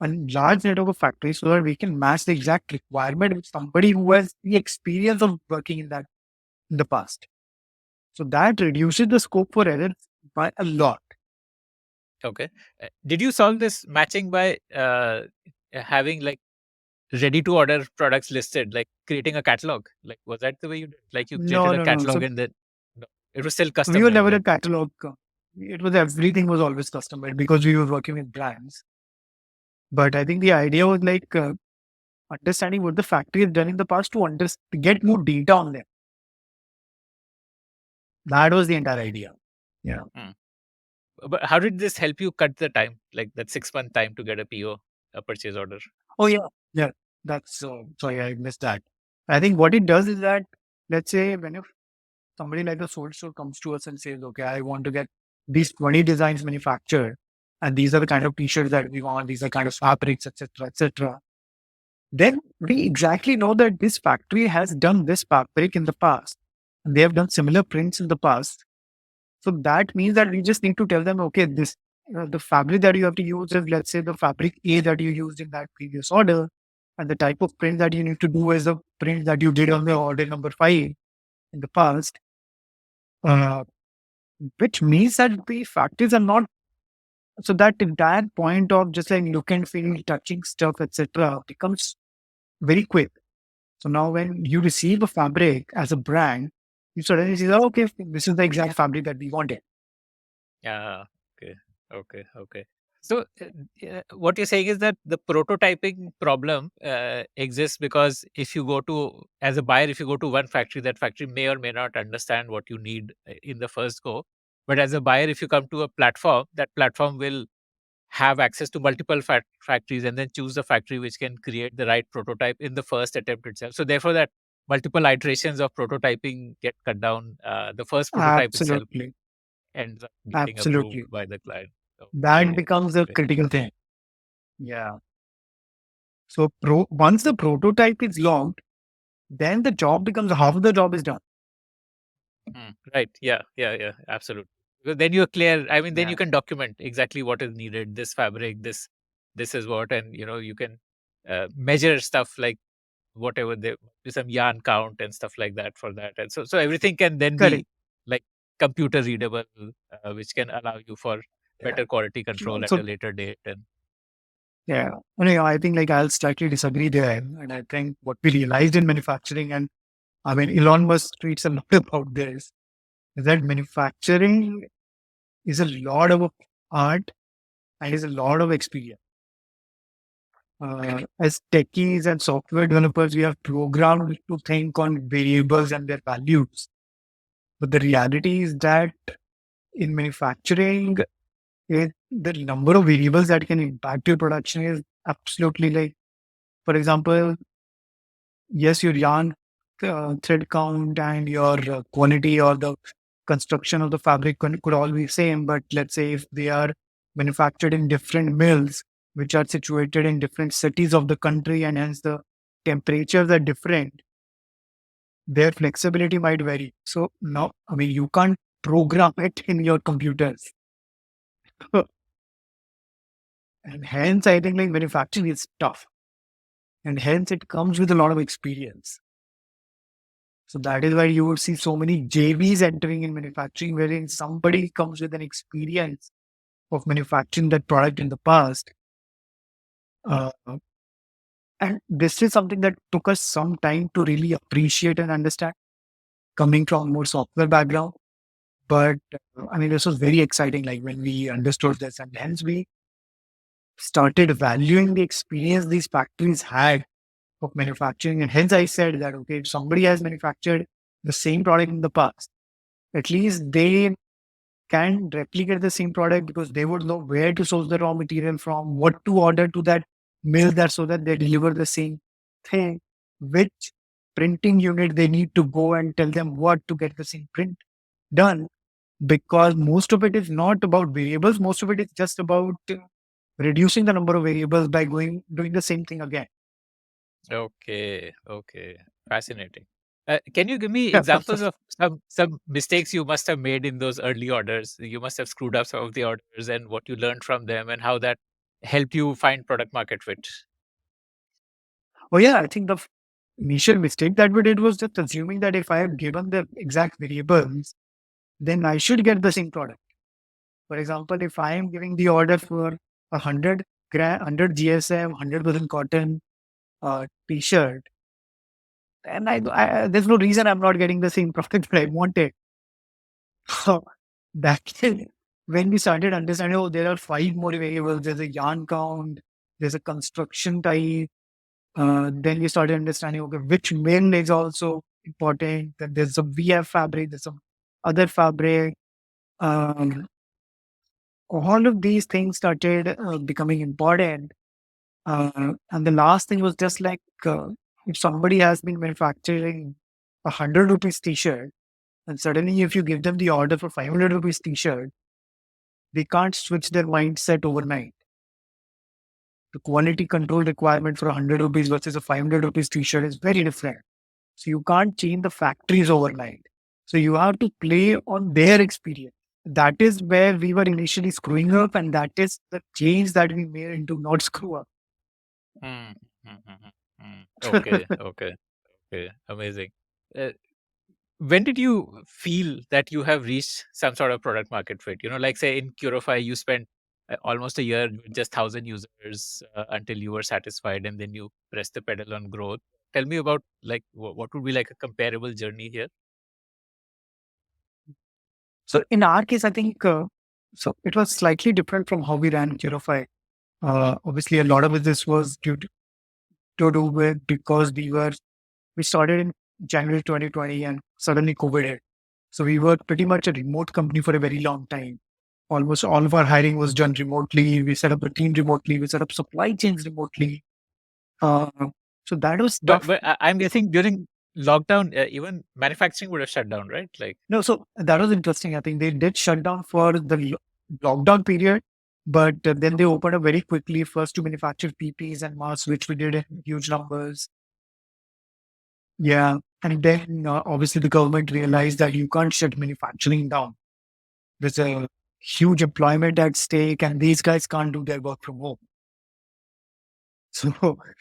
a large network of factories so that we can match the exact requirement with somebody who has the experience of working in that in the past. So that reduces the scope for errors by a lot. Okay. Did you solve this matching by having like ready to order products listed, like creating a catalog? Like, was that the way you did? Like, you No, created a no, no. catalog and then no, it was still So we custom were made. never a Like, catalog. It was everything was always custom made because we were working with brands. But I think the idea was like understanding what the factory has done in the past to get more data on them. That was the entire idea. Yeah. hmm. But how did this help you cut the time, like that 6 month time to get a PO, a purchase order? Oh yeah. Yeah. That's sorry, I missed that. I think what it does is that let's say when if somebody like a Soul Store comes to us and says, okay, I want to get these 20 designs manufactured, and these are the kind of t-shirts that we want, these are kind of fabrics, etc., etc. Then we exactly know that this factory has done this fabric in the past. And they have done similar prints in the past. So that means that we just need to tell them, okay, this the fabric that you have to use is, let's say, the fabric A that you used in that previous order, and the type of print that you need to do is the print that you did on the order number 5 in the past, uh, which means that the factories are not, so that entire point of just like look and feel, touching stuff, etc., becomes very quick. So now when you receive a fabric as a brand, you suddenly see, oh, okay, this is the exact fabric that we wanted. Yeah. Okay. Okay. Okay. So, what you're saying is that the prototyping problem exists because if you go to, as a buyer, if you go to one factory, that factory may or may not understand what you need in the first go. But as a buyer, if you come to a platform, that platform will have access to multiple factories and then choose the factory which can create the right prototype in the first attempt itself. So, therefore, that multiple iterations of prototyping get cut down. The first prototype itself Absolutely. ends up getting approved Absolutely. by the client. That Okay. becomes a Okay. critical thing. Yeah. So once the prototype is logged, then the job becomes, half the job is done. Right. Yeah. Yeah. Yeah. Absolutely. Because then you're clear. I mean, then Yeah. you can document exactly what is needed. This fabric. This is what, and you can measure stuff like whatever there be some yarn count and stuff like that for that, and so everything can then be Correct. like computer readable, which can allow you for Yeah. better quality control at So a later date. And yeah, I think like I'll slightly disagree there. And I think what we realized in manufacturing, and I mean, Elon Musk tweets a lot about this, is that manufacturing is a lot of art and is a lot of experience. As techies and software developers, we are programmed to think on variables and their values. But the reality is that in manufacturing, the number of variables that can impact your production is absolutely like, for example, yes, your yarn thread count and your quality or the construction of the fabric could all be same. But let's say if they are manufactured in different mills, which are situated in different cities of the country, and hence the temperatures are different, their flexibility might vary. So now, I mean, you can't program it in your computers. And hence, I think like manufacturing is tough. And hence, it comes with a lot of experience. So that is why you would see so many JVs entering in manufacturing, wherein somebody comes with an experience of manufacturing that product in the past. Uh, and this is something that took us some time to really appreciate and understand, coming from more software background. But I mean, this was very exciting, like when we understood this, and hence we started valuing the experience these factories had of manufacturing. And hence I said that, okay, if somebody has manufactured the same product in the past, at least they can replicate the same product because they would know where to source the raw material from, what to order to that mill, that so that they deliver the same thing, which printing unit they need to go and tell them what to get the same print done. Because most of it is not about variables, most of it is just about reducing the number of variables by doing the same thing again. okay. Okay. Fascinating. Can you give me examples of some mistakes you must have made in those early orders? You must have screwed up some of the orders and what you learned from them and how that helped you find product market fit. Oh yeah, I think the initial mistake that we did was just assuming that if I have given the exact variables, then I should get the same product. For example, if I am giving the order for 100 GSM, 100% cotton t-shirt, then there's no reason I'm not getting the same product that I wanted. So that when we started understanding, oh, there are 5 more variables. There's a yarn count, there's a construction type. Then we started understanding, okay, which mill is also important. That there's some VF fabric, there's some other fabric. Um, all of these things started becoming important. And the last thing was just like, if somebody has been manufacturing 100 rupees t-shirt, and suddenly if you give them the order for 500 rupees t-shirt, they can't switch their mindset overnight. The quality control requirement for 100 rupees versus a 500 rupees t-shirt is very different. So you can't change the factories overnight. So you have to play on their experience. that is where we were initially screwing up, and that is the change that we made to not screw up. Mm, mm, mm, okay, okay, okay, amazing. Uh, when did you feel that you have reached some sort of product market fit? Like say in Curify, you spent almost a year with just 1,000 users until you were satisfied, and then you pressed the pedal on growth. Tell me about like what would be like a comparable journey here? So in our case, I think so it was slightly different from how we ran Curify. Obviously, a lot of this was to do with because we started in January 2020 and suddenly COVID hit. So we were pretty much a remote company for a very long time. Almost all of our hiring was done remotely. We set up the team remotely. We set up supply chains remotely. Uh, so that was tough. But I'm guessing during lockdown, even manufacturing would have shut down, right? Like, No, so that was interesting. I think they did shut down for the lockdown period, but then they opened up very quickly first to manufacture PPs and masks, which we did in huge numbers. Yeah. And then obviously the government realized that you can't shut manufacturing down. There's a huge employment at stake, and these guys can't do their work from home. So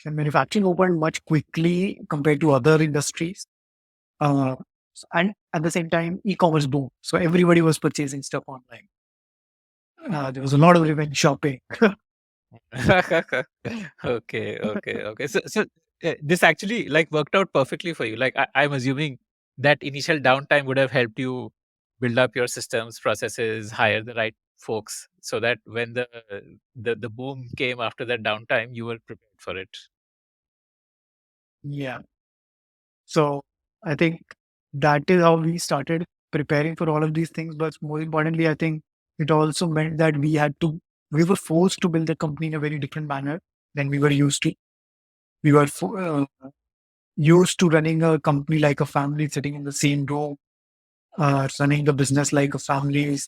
the manufacturing opened much quickly compared to other industries. Uh, and at the same time, e-commerce boomed. So everybody was purchasing stuff online. There was a lot of revenge shopping. okay, okay, okay. So this actually like worked out perfectly for you. Like I'm assuming that initial downtime would have helped you build up your systems, processes, hire the right folks, so that when the boom came after that downtime, you were prepared for it. Yeah. So I think that is how we started preparing for all of these things. But more importantly, I think it also meant that we were forced to build the company in a very different manner than we were used to. We were used to running a company like a family, sitting in the same room, running the business like a family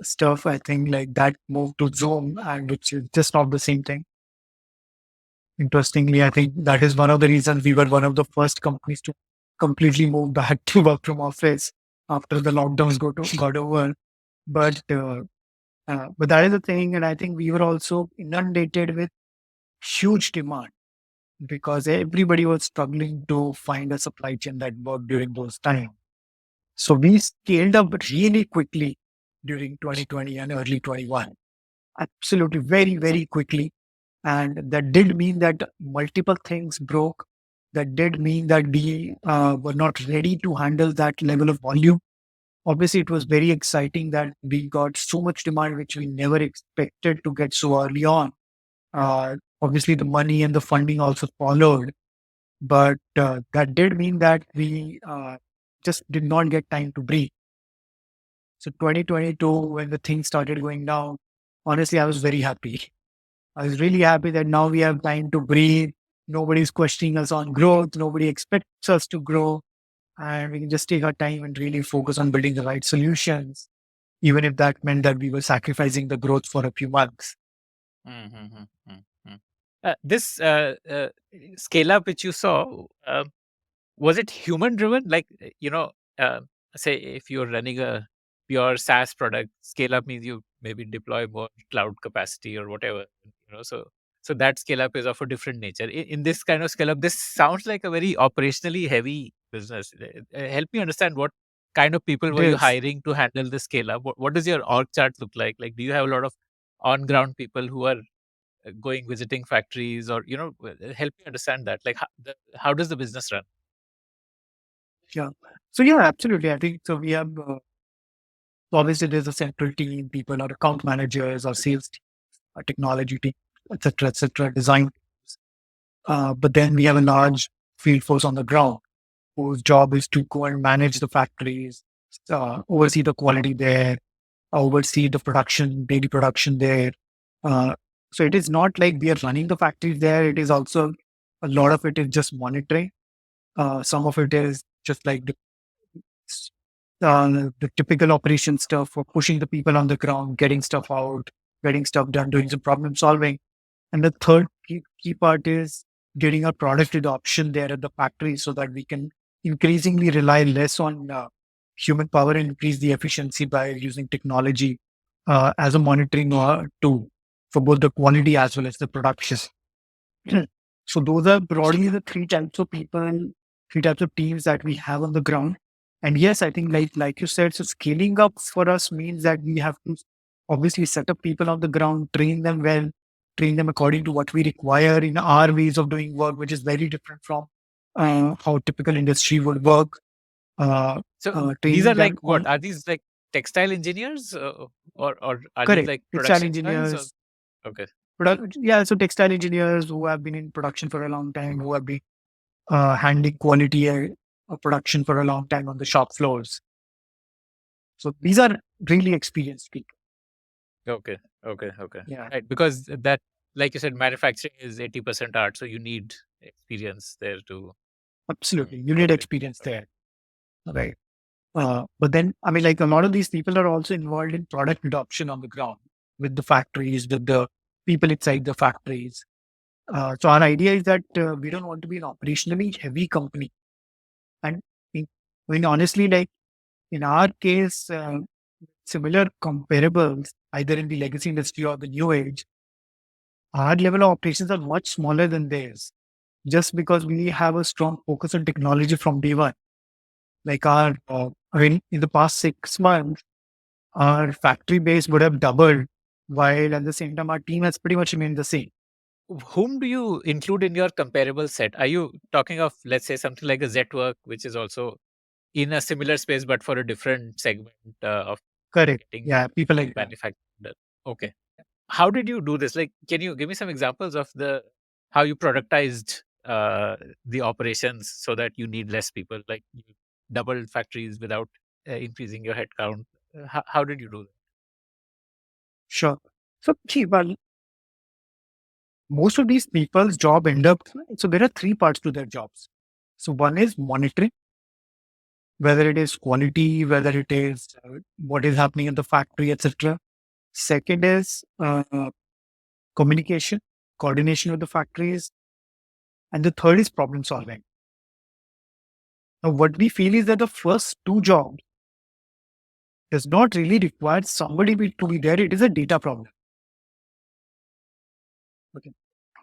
stuff. I think like that moved to Zoom, and which is just not the same thing. Interestingly, I think that is one of the reasons we were one of the first companies to completely move back to work from office after the lockdowns got over. But that is the thing, and I think we were also inundated with huge demand because everybody was struggling to find a supply chain that worked during those times. So we scaled up really quickly during 2020 and early 21. Absolutely, very, very quickly. And that did mean that multiple things broke. That did mean that we were not ready to handle that level of volume. Obviously, it was very exciting that we got so much demand, which we never expected to get so early on. Obviously, the money and the funding also followed. But that did mean that we just did not get time to breathe. So 2022, when the things started going down, honestly, I was very happy. I was really happy that now we have time to breathe. Nobody's questioning us on growth. Nobody expects us to grow. And we can just take our time and really focus on building the right solutions, even if that meant that we were sacrificing the growth for a few months. Mm-hmm. This scale up which you saw, was it human driven? Like, uh, say if you're running a pure SaaS product, scale up means you maybe deploy more cloud capacity or whatever, so that scale up is of a different nature. In this kind of scale up, this sounds like a very operationally heavy business. Help me understand what kind of people It were you is. hiring to handle the scale up? What does your org chart look like? Like, do you have a lot of on ground people who are going visiting factories, or help me understand that, like how does the business run? Yeah. So, yeah, absolutely. I think so. We have, obviously, there's a central team, people are account managers or sales team, or technology team, etc., design. But then we have a large field force on the ground whose job is to go and manage the factories, oversee the quality there, oversee the production, daily production there. Uh, so it is not like we are running the factories there. It is also a lot of it is just monitoring. Some of it is just like the typical operation stuff for pushing the people on the ground, getting stuff out, getting stuff done, doing some problem solving. And the third key part is getting our product adoption there at the factory so that we can increasingly rely less on human power and increase the efficiency by using technology as a monitoring tool for both the quality as well as the production. So those are broadly the three types of people, three types of teams that we have on the ground. And yes, I think like you said, so scaling up for us means that we have to obviously set up people on the ground, train them well, train them according to what we require in our ways of doing work, which is very different from how typical industry would work. So these Training are like them what? on Are these like textile engineers, or are these correct like textile production guys? Or engineers. okay, Yeah, so textile engineers who have been in production for a long time, who have been handling quality production for a long time on the shop floors. So these are really experienced people. okay, okay, okay. Yeah, Right, because that, like you said, manufacturing is 80% art, so you need experience there to. absolutely. You need Okay, experience okay. there, right? But then, I mean, like a lot of these people are also involved in product adoption on the ground with the factories, with the people inside the factories. So our idea is that we don't want to be an operationally heavy company. And I mean, honestly, like in our case, similar comparables, either in the legacy industry or the new age, our level of operations are much smaller than theirs just because we have a strong focus on technology from day one. Like I mean, in the past 6 months, our factory base would have doubled, while at the same time, our team has pretty much remained the same. Whom do you include in your comparable set? Are you talking of, let's say, something like a Zetwork, which is also in a similar space but for a different segment of Correct. getting Yeah, people like that. manufactured? Okay. How did you do this? Like, can you give me some examples of the how you productized the operations so that you need less people? Like you doubled factories without increasing your headcount. How did you do that? Sure. So, see, well, most of these people's job end up, so there are three parts to their jobs. So one is monitoring, whether it is quality, whether it is what is happening in the factory, etc. Second is communication, coordination with the factories. And the third is problem solving. Now, what we feel is that the first two jobs does not really require to be there. It is a data problem. Okay.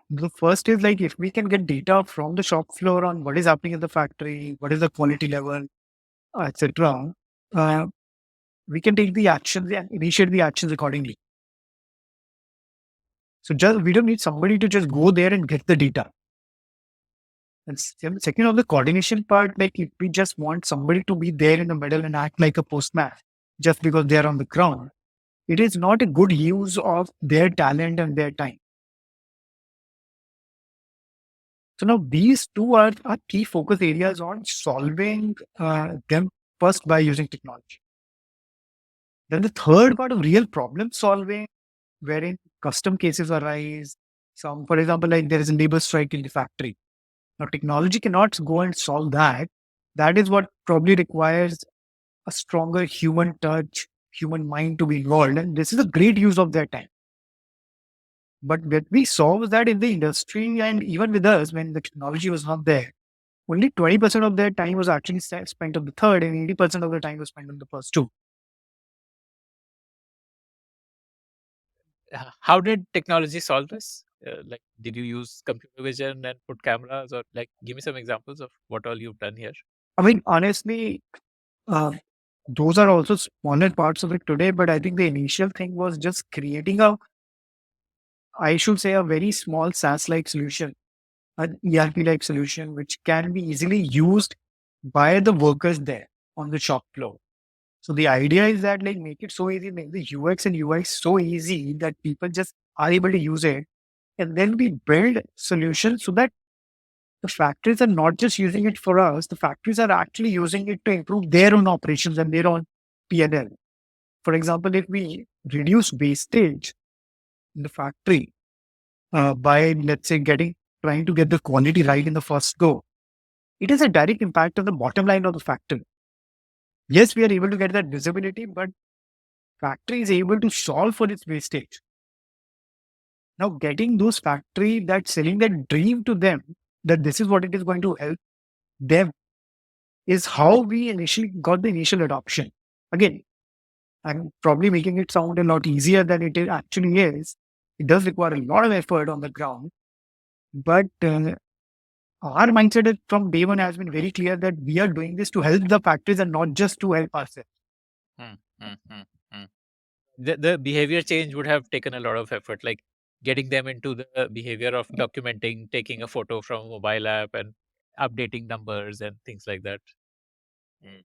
The first is like if we can get data from the shop floor on what is happening in the factory, what is the quality level, etc., uh, we can take the actions and initiate the actions accordingly. So just we don't need somebody to just go there and get the data. And second on the coordination part, like if we just want somebody to be there in the middle and act like a postman just because they are on the ground, it is not a good use of their talent and their time. So now these two are our key focus areas on solving them first by using technology. Then the third part of real problem solving, wherein custom cases arise. Some, for example, like there is a labor strike in the factory. Now technology cannot go and solve that. That is what probably requires a stronger human touch, human mind to be involved. And this is a great use of their time. But what we saw was that in the industry and even with us, when the technology was not there, only 20% of their time was actually spent on the third, and 80% of the time was spent on the first two. How did technology solve this? Like, did you use computer vision and put cameras, or like, give me some examples of what all you've done here? I mean, honestly, uh, those are also smaller parts of it today, but I think the initial thing was just creating I should say, a very small SaaS like solution, an ERP like solution, which can be easily used by the workers there on the shop floor. So the idea is that like make it so easy, make the UX and UI so easy that people just are able to use it. And then we build solutions so that the factories are not just using it for us, the factories are actually using it to improve their own operations and their own P&L. For example, if we reduce wastage in the factory by, let's say, trying to get the quality right in the first go, it has a direct impact on the bottom line of the factory. Yes, we are able to get that visibility, but factory is able to solve for its wastage. Now, getting those factory that selling that dream to them that this is what it is going to help them is how we initially got the initial adoption. Again, I'm probably making it sound a lot easier than it actually is. It does require a lot of effort on the ground, but our mindset from day one has been very clear that we are doing this to help the factories and not just to help ourselves. Hmm, hmm, hmm, hmm. The behavior change would have taken a lot of effort, like getting them into the behavior of documenting, taking a photo from a mobile app and updating numbers and things like that. Mm,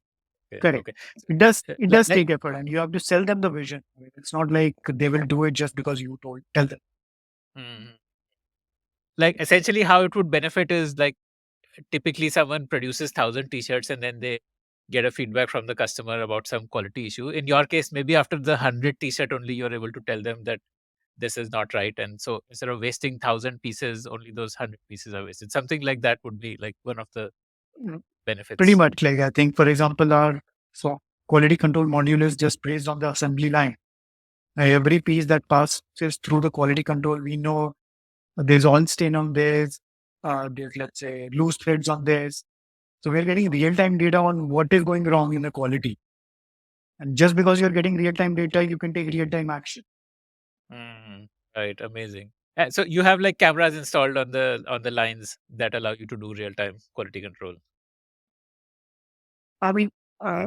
okay, Correct. okay. It does Like, take effort, and you have to sell them the vision. I mean, it's not like they will do it just because you tell them. mm, like essentially how it would benefit is like typically someone produces 1,000 t-shirts and then they get a feedback from the customer about some quality issue. In your case, maybe after the 100 t-shirt only you're able to tell them that this is not right, and so instead of wasting 1,000 pieces, only those 100 pieces are wasted. Something like that would be like one of the Mm, Pretty benefits. much, like I think, for example, our so quality control module is just based on the assembly line. Every piece that passes through the quality control, we know there's oil stain on this, there's, let's say, loose threads on this. So we're getting real time data on what is going wrong in the quality. And just because you're getting real time data, you can take real time action. Mm, right, amazing. So you have like cameras installed on the lines that allow you to do real time quality control. I mean, uh,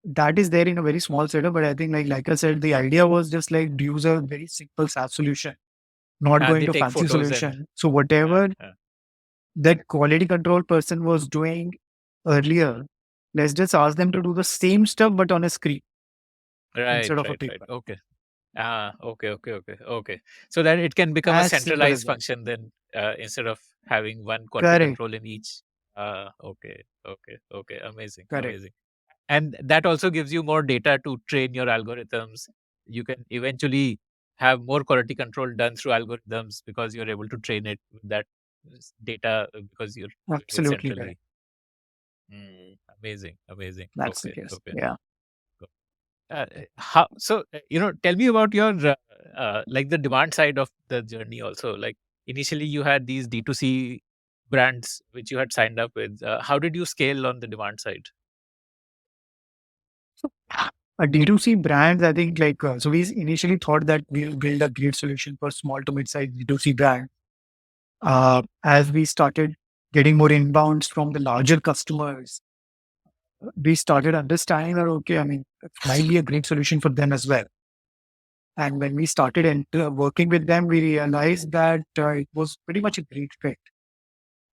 that is there in a very small setup, but I think, like I said, the idea was just like use a very simple SaaS solution, not And going they to take fancy photos and solution. So whatever uh, that quality control person was doing earlier, let's just ask them to do the same stuff but on a screen right, instead of a right, right. paper. Okay. Ah, okay, okay, okay, okay. So that it can become a As simple as centralized that. function then, instead of having one quality Correct. control in each. Ah, okay, okay, okay. Amazing, Correct. amazing. And that also gives you more data to train your algorithms. You can eventually have more quality control done through algorithms because you're able to train it with that data, because you're doing it Absolutely correct. centrally. Amazing, amazing. That's the Okay, case. okay. Yeah. How so? Tell me about your like the demand side of the journey. Also, like initially you had these D2C brands which you had signed up with. How did you scale on the demand side? So a D2C brands, I think, so we initially thought that we'll build a great solution for small to mid-sized D2C brand. As we started getting more inbounds from the larger customers, we started understanding that, okay, I mean, it might be a great solution for them as well. And when we started working with them, we realized that it was pretty much a great fit.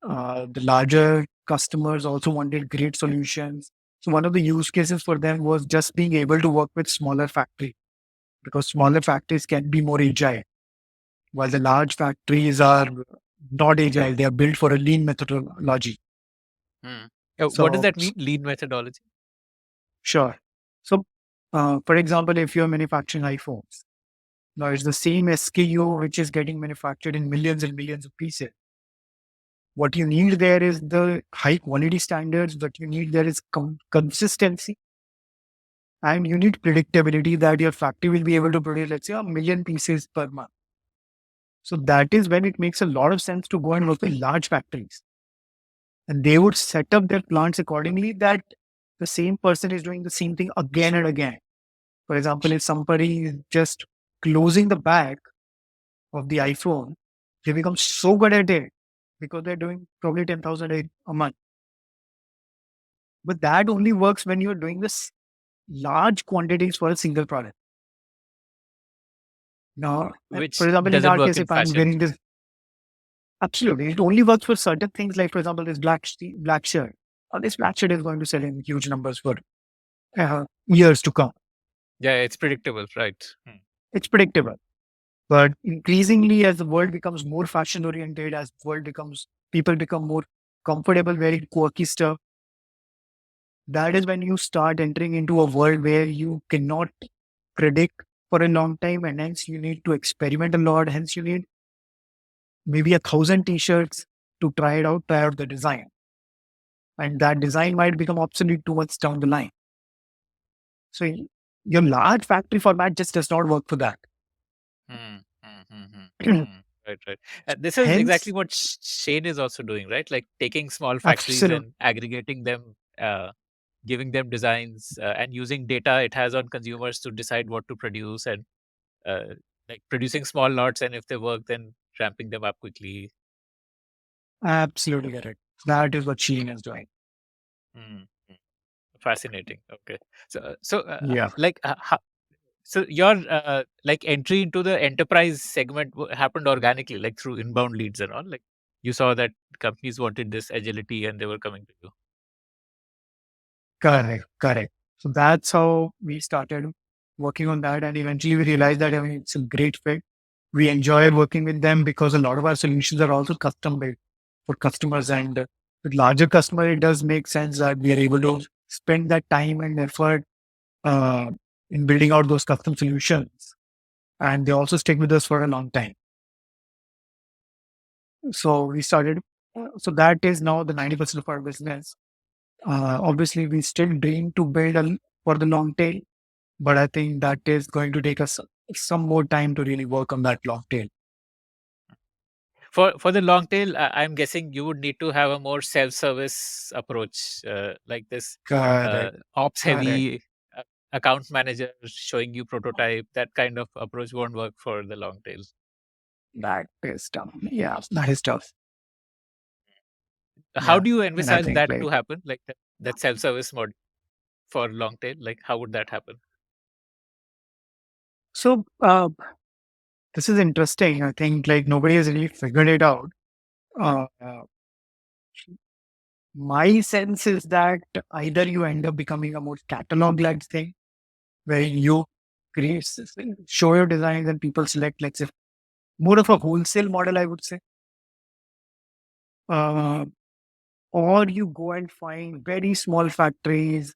The larger customers also wanted great solutions. So one of the use cases for them was just being able to work with smaller factories, because smaller factories can be more agile, while the large factories are not agile. They are built for a lean methodology. Hmm. What does So that mean? Lean methodology. sure. So for example, if you're manufacturing iPhones, now it's the same SKU which is getting manufactured in millions and millions of pieces. What you need there is the high quality standards. What you need there is consistency, and you need predictability that your factory will be able to produce, let's say, a million pieces per month. So that is when it makes a lot of sense to go and work with large factories, and they would set up their plants accordingly that the same person is doing the same thing again and again. For example, if somebody is just closing the back of the iPhone, they become so good at it because they're doing probably 10,000 a month. But that only works when you're doing this large quantities for a single product. Now, for Which example, in doesn't our work case, in if I'm fashion. wearing this, absolutely, it only works for certain things. Like, for example, this black shirt. This black shirt is going to sell in huge numbers for years to come. Yeah, it's predictable, right? It's predictable. But increasingly, as the world becomes more fashion oriented, as the world becomes, people become more comfortable wearing quirky stuff, that is when you start entering into a world where you cannot predict for a long time, and hence you need to experiment a lot. Hence, you need maybe 1,000 t-shirts to try out the design, and that design might become obsolete 2 months down the line. So your large factory format just does not work for that. Hmm, hmm, hmm, hmm, hmm. Right. This is exactly Hence, what Shane is also doing, right? Like taking small factories absolute and aggregating them, giving them designs, and using data it has on consumers to decide what to produce, and uh, like producing small lots, and if they work, then ramping them up quickly. absolutely correct. That is what Sheen is doing. Mm, mm. Fascinating. Okay. So, Yeah, like, so your like entry into the enterprise segment happened organically, like through inbound leads and all. Like you saw that companies wanted this agility, and they were coming to you. correct. So that's how we started working on that. And eventually we realized that, I mean, it's a great fit. We enjoy working with them because a lot of our solutions are also custom built for customers. And with larger customer, it does make sense that we are able to spend that time and effort uh, in building out those custom solutions. And they also stick with us for a long time. So we started, so that is now the 90% of our business. Obviously, we still dream to build for the long tail, but I think that is going to take us some more time to really work on that long tail. For the long tail, I'm guessing you would need to have a more self-service approach, like this Correct, ops correct. heavy account manager showing you prototype. That kind of approach won't work for the long tail. That is tough. Yeah, that is tough. How Yeah, do you and I envisage think that like to happen? Like that self-service mode for long tail. Like how would that happen? so. This is interesting. I think like nobody has really figured it out. Uh, my sense is that either you end up becoming a more catalog-led thing where you create, show your designs and people select, let's say, more of a wholesale model, I would say. Uh, or you go and find very small factories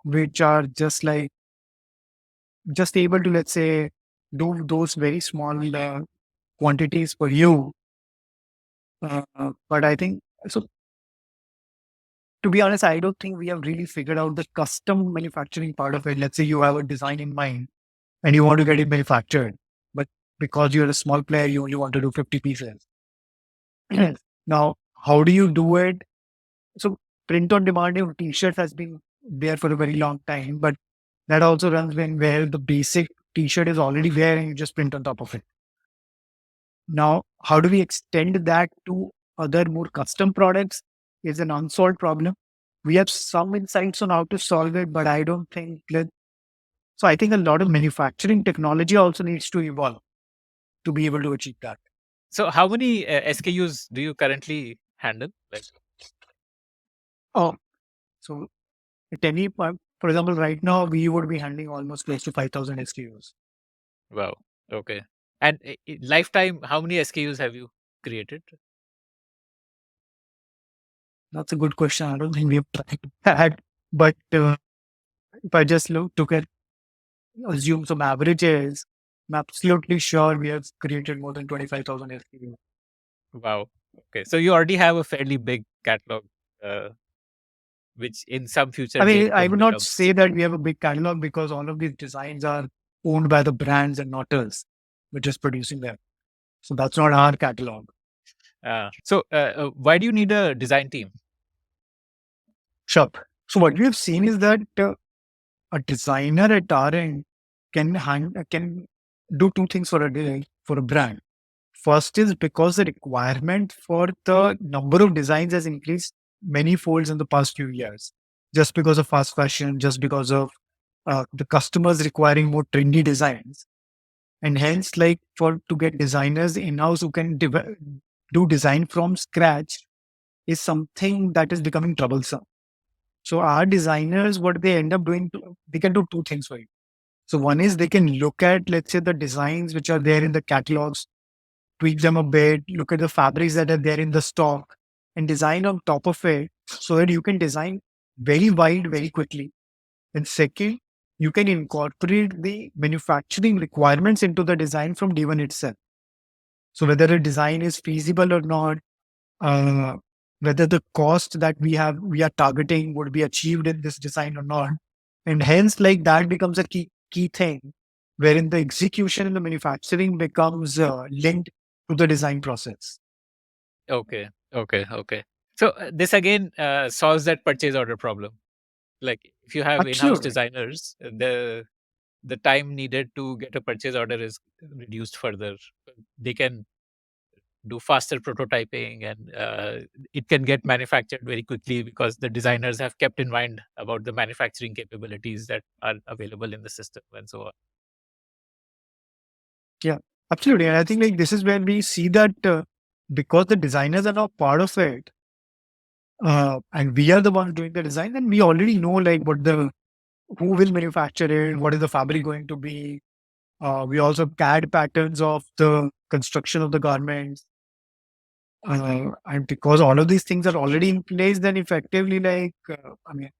which are just like, just able to, let's say, do those very small quantities for you. But I think, so to be honest, I don't think we have really figured out the custom manufacturing part of it. Let's say you have a design in mind and you want to get it manufactured, but because you're a small player, you only want to do 50 pieces. Now, how do you do it? So, print on demand of t-shirts has been there for a very long time, but that also runs when where the basic t-shirt is already there and you just print on top of it. Now, how do we extend that to other more custom products is an unsolved problem. We have some insights on how to solve it, but I don't think so. I think a lot of manufacturing technology also needs to evolve to be able to achieve that. So how many SKUs do you currently handle? Like Oh, so at any point, for example, right now we would be handling almost close to 5,000 SKUs. wow, okay. And lifetime, how many SKUs have you created? That's a good question. I don't think we have tried that, but if I just took it, assume some averages, I'm absolutely sure we have created more than 25,000 SKUs. Wow. Okay. So you already have a fairly big catalog, uh, which in some future I date mean, I can would not become. say that we have a big catalog because all of these designs are owned by the brands and not us, which is producing them. So that's not our catalog. Why do you need a design team? Sure. So what we have seen is that a designer at our end can do two things for for a brand. First is because the requirement for the number of designs has increased many folds in the past few years, just because of fast fashion, just because of the customers requiring more trendy designs, and hence, like for to get designers in house who can do design from scratch is something that is becoming troublesome. So our designers, what they end up doing, they can do two things for you. So one is they can look at, let's say, the designs which are there in the catalogs, tweak them a bit, look at the fabrics that are there in the stock, and design on top of it so that you can design very wide very quickly. And second, you can incorporate the manufacturing requirements into the design from day one itself. So whether a design is feasible or not, uh, whether the cost that we are targeting would be achieved in this design or not, and hence like that becomes a key thing, wherein the execution and the manufacturing becomes linked to the design process. Okay. Okay. So this again solves that purchase order problem. Like if you have in-house Absolutely. designers, the time needed to get a purchase order is reduced further. They can do faster prototyping, and it can get manufactured very quickly because the designers have kept in mind about the manufacturing capabilities that are available in the system and so on. Yeah, absolutely. And I think like this is where we see that because the designers are now part of it, and we are the ones doing the design, then we already know like what the who will manufacture it, what is the fabric going to be. We also have CAD patterns of the construction of the garments. And because all of these things are already in place, then effectively, like, I mean,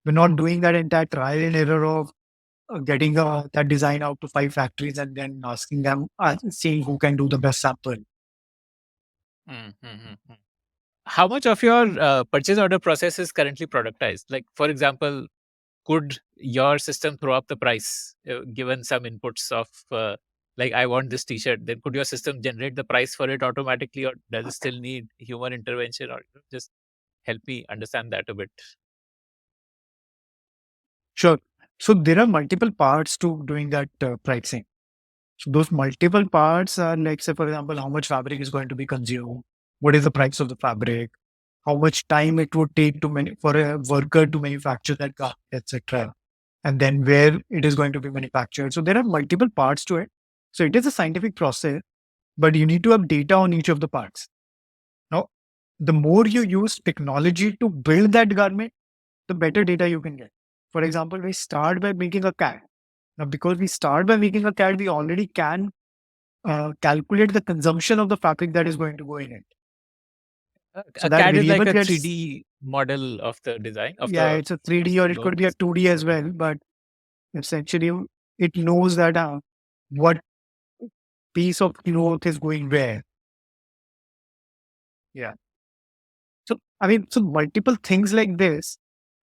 we're not doing that entire trial and error of getting that design out to 5 factories and then asking them, seeing who can do the best sample. Mm, mm, mm, mm. How much of your purchase order process is currently productized? Like, for example, could your system throw up the price given some inputs of like I want this t-shirt, then could your system generate the price for it automatically, or does it still need human intervention? Or just help me understand that a bit. Sure. So there are multiple parts to doing that pricing. So those multiple parts are like, say, for example, how much fabric is going to be consumed, what is the price of the fabric, how much time it would take to for a worker to manufacture that garment, etc. And then where it is going to be manufactured. So there are multiple parts to it. So it is a scientific process, but you need to have data on each of the parts. Now, the more you use technology to build that garment, the better data you can get. For example, we start by making a CAD. Now, because we start by making a CAD, we already can calculate the consumption of the fabric that is going to go in it. So A that CAD is like variable a gets, 3D model of the design of yeah, the it's a 3D or it could be a clothes. 2D as well. But essentially, it knows that what piece of cloth is going where. Yeah. So, I mean, so multiple things like this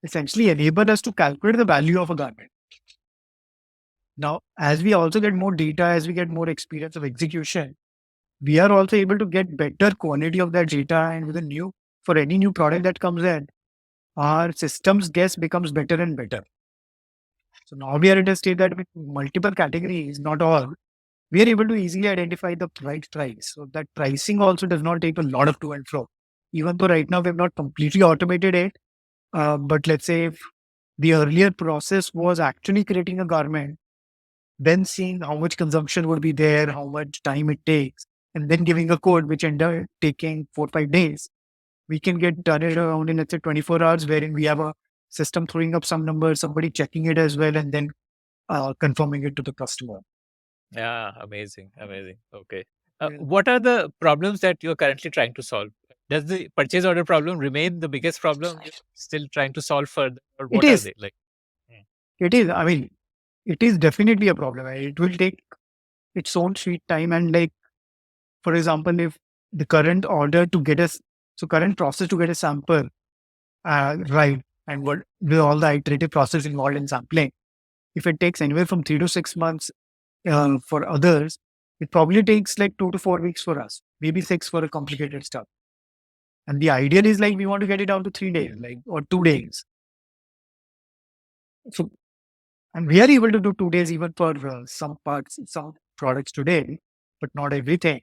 essentially enable us to calculate the value of a garment. Now, as we also get more data, as we get more experience of execution, we are also able to get better quality of that data. And with a new, for any new product that comes in, our systems guess becomes better and better. So now we are at a state that with multiple categories, not all, we are able to easily identify the right price. So that pricing also does not take a lot of to and fro. Even though right now we have not completely automated it, but let's say if the earlier process was actually creating a garment, then seeing how much consumption would be there, how much time it takes, and then giving a code which end up taking 4 or 5 days, we can get done it around in let's say 24 hours, wherein we have a system throwing up some numbers, somebody checking it as well, and then confirming it to the customer. Yeah, amazing. Okay. Yeah. What are the problems that you're currently trying to solve? Does the purchase order problem remain the biggest problem you're still trying to solve further, or It what are is. they like? Mm, It is. I mean, it is definitely a problem. It will take its own sweet time. And like, for example, if the current order to get us, so current process to get a sample right, and what with all the iterative process involved in sampling, if it takes anywhere from 3 to 6 months for others, it probably takes like 2 to 4 weeks for us, maybe 6 for a complicated stuff. And the ideal is like we want to get it down to 3 days, like or 2 days. So, and we are able to do 2 days even for some parts, some products today, but not everything.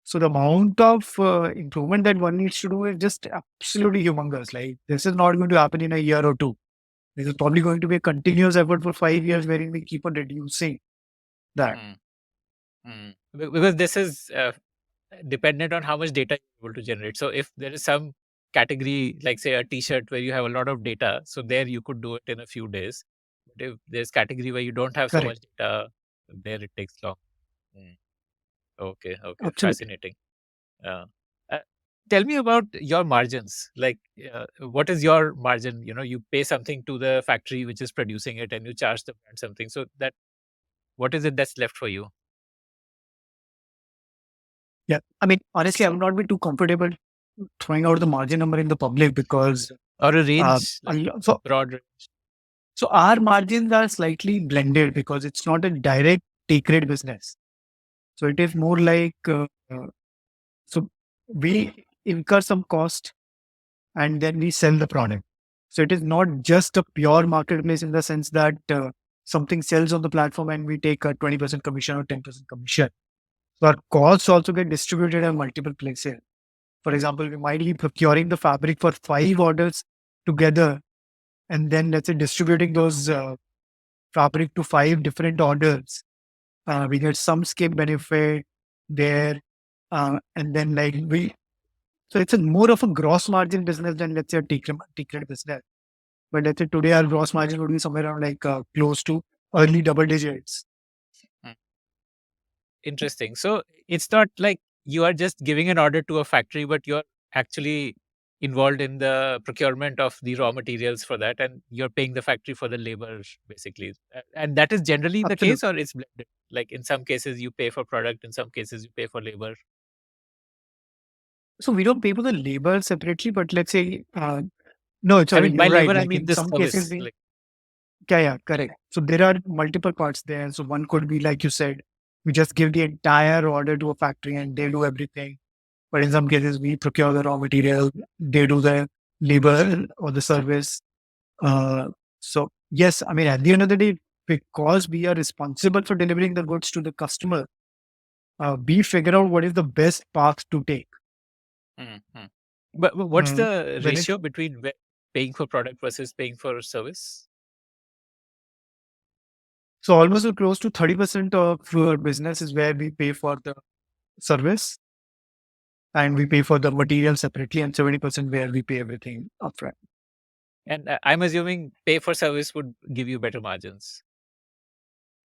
So the amount of improvement that one needs to do is just absolutely humongous. Like this is not going to happen in a year or two. This is probably going to be a continuous effort for 5 years, wherein we keep on reducing that. mm, because this is dependent on how much data you're able to generate. So if there is some category, like say a t-shirt where you have a lot of data, so there you could do it in a few days. But if there's category where you don't have so Correct. much data, there it takes long. Mm, okay, Absolutely. fascinating. Uh, uh, Tell me about your margins. Like, what is your margin? You know, you pay something to the factory which is producing it, and you charge the brand something. So that, what is it that's left for you, Yeah. I mean, honestly, I would not be too comfortable throwing out the margin number in the public because or a uh, range, like so broad range? so our margins are slightly blended because it's not a direct take rate business. So it is more like so we incur some cost and then we sell the product. So it is not just a pure marketplace in the sense that something sells on the platform and we take a 20% commission or 10% commission. So our costs also get distributed in multiple places. For example, we might be procuring the fabric for 5 orders together and then let's say distributing those fabric to 5 different orders. We get some scale benefit there. And then like so it's a more of a gross margin business than let's say a take rate business. But let's say today our gross margin would be somewhere around like close to early double digits. Mm. Interesting. So it's not like you are just giving an order to a factory, but you're actually involved in the procurement of the raw materials for that, and you're paying the factory for the labor, basically. And that is generally the case, Absolutely. or it's blended? Like in some cases you pay for product, in some cases you pay for labor. So we don't pay for the labor separately, but let's say, no, I sorry, mean, by you're right. labor, I Like mean in the some cases, service. we, Like, yeah, correct. So there are multiple parts there. So one could be, like you said, we just give the entire order to a factory and they do everything. But in some cases, we procure the raw material, they do the labor or the service. Uh, so yes, I mean, at the end of the day, because we are responsible for delivering the goods to the customer, we figure out what is the best path to take. mm, mm. But what's Uh, the when it ratio between paying for product versus paying for service? So almost close to 30% of our business is where we pay for the service and we pay for the material separately, and 70% where we pay everything upfront. And I'm assuming pay for service would give you better margins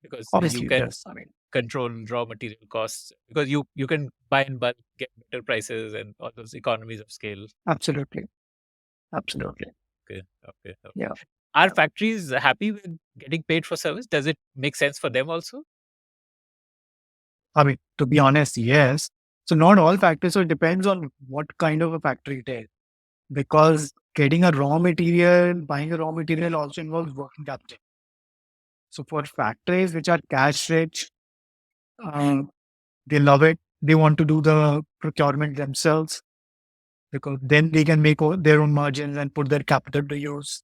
because you Obviously, it can does. I mean, control raw material costs because you can buy in bulk, get better prices, and all those economies of scale. absolutely. Absolutely. Okay, okay, okay. Yeah. Are factories happy with getting paid for service? Does it make sense for them also? I mean, to be honest, yes. So not all factories, so it depends on what kind of a factory it is. Because getting a raw material, buying a raw material also involves working capital. So for factories which are cash rich, um, they love it. They want to do the procurement themselves because then they can make their own margins and put their capital to use.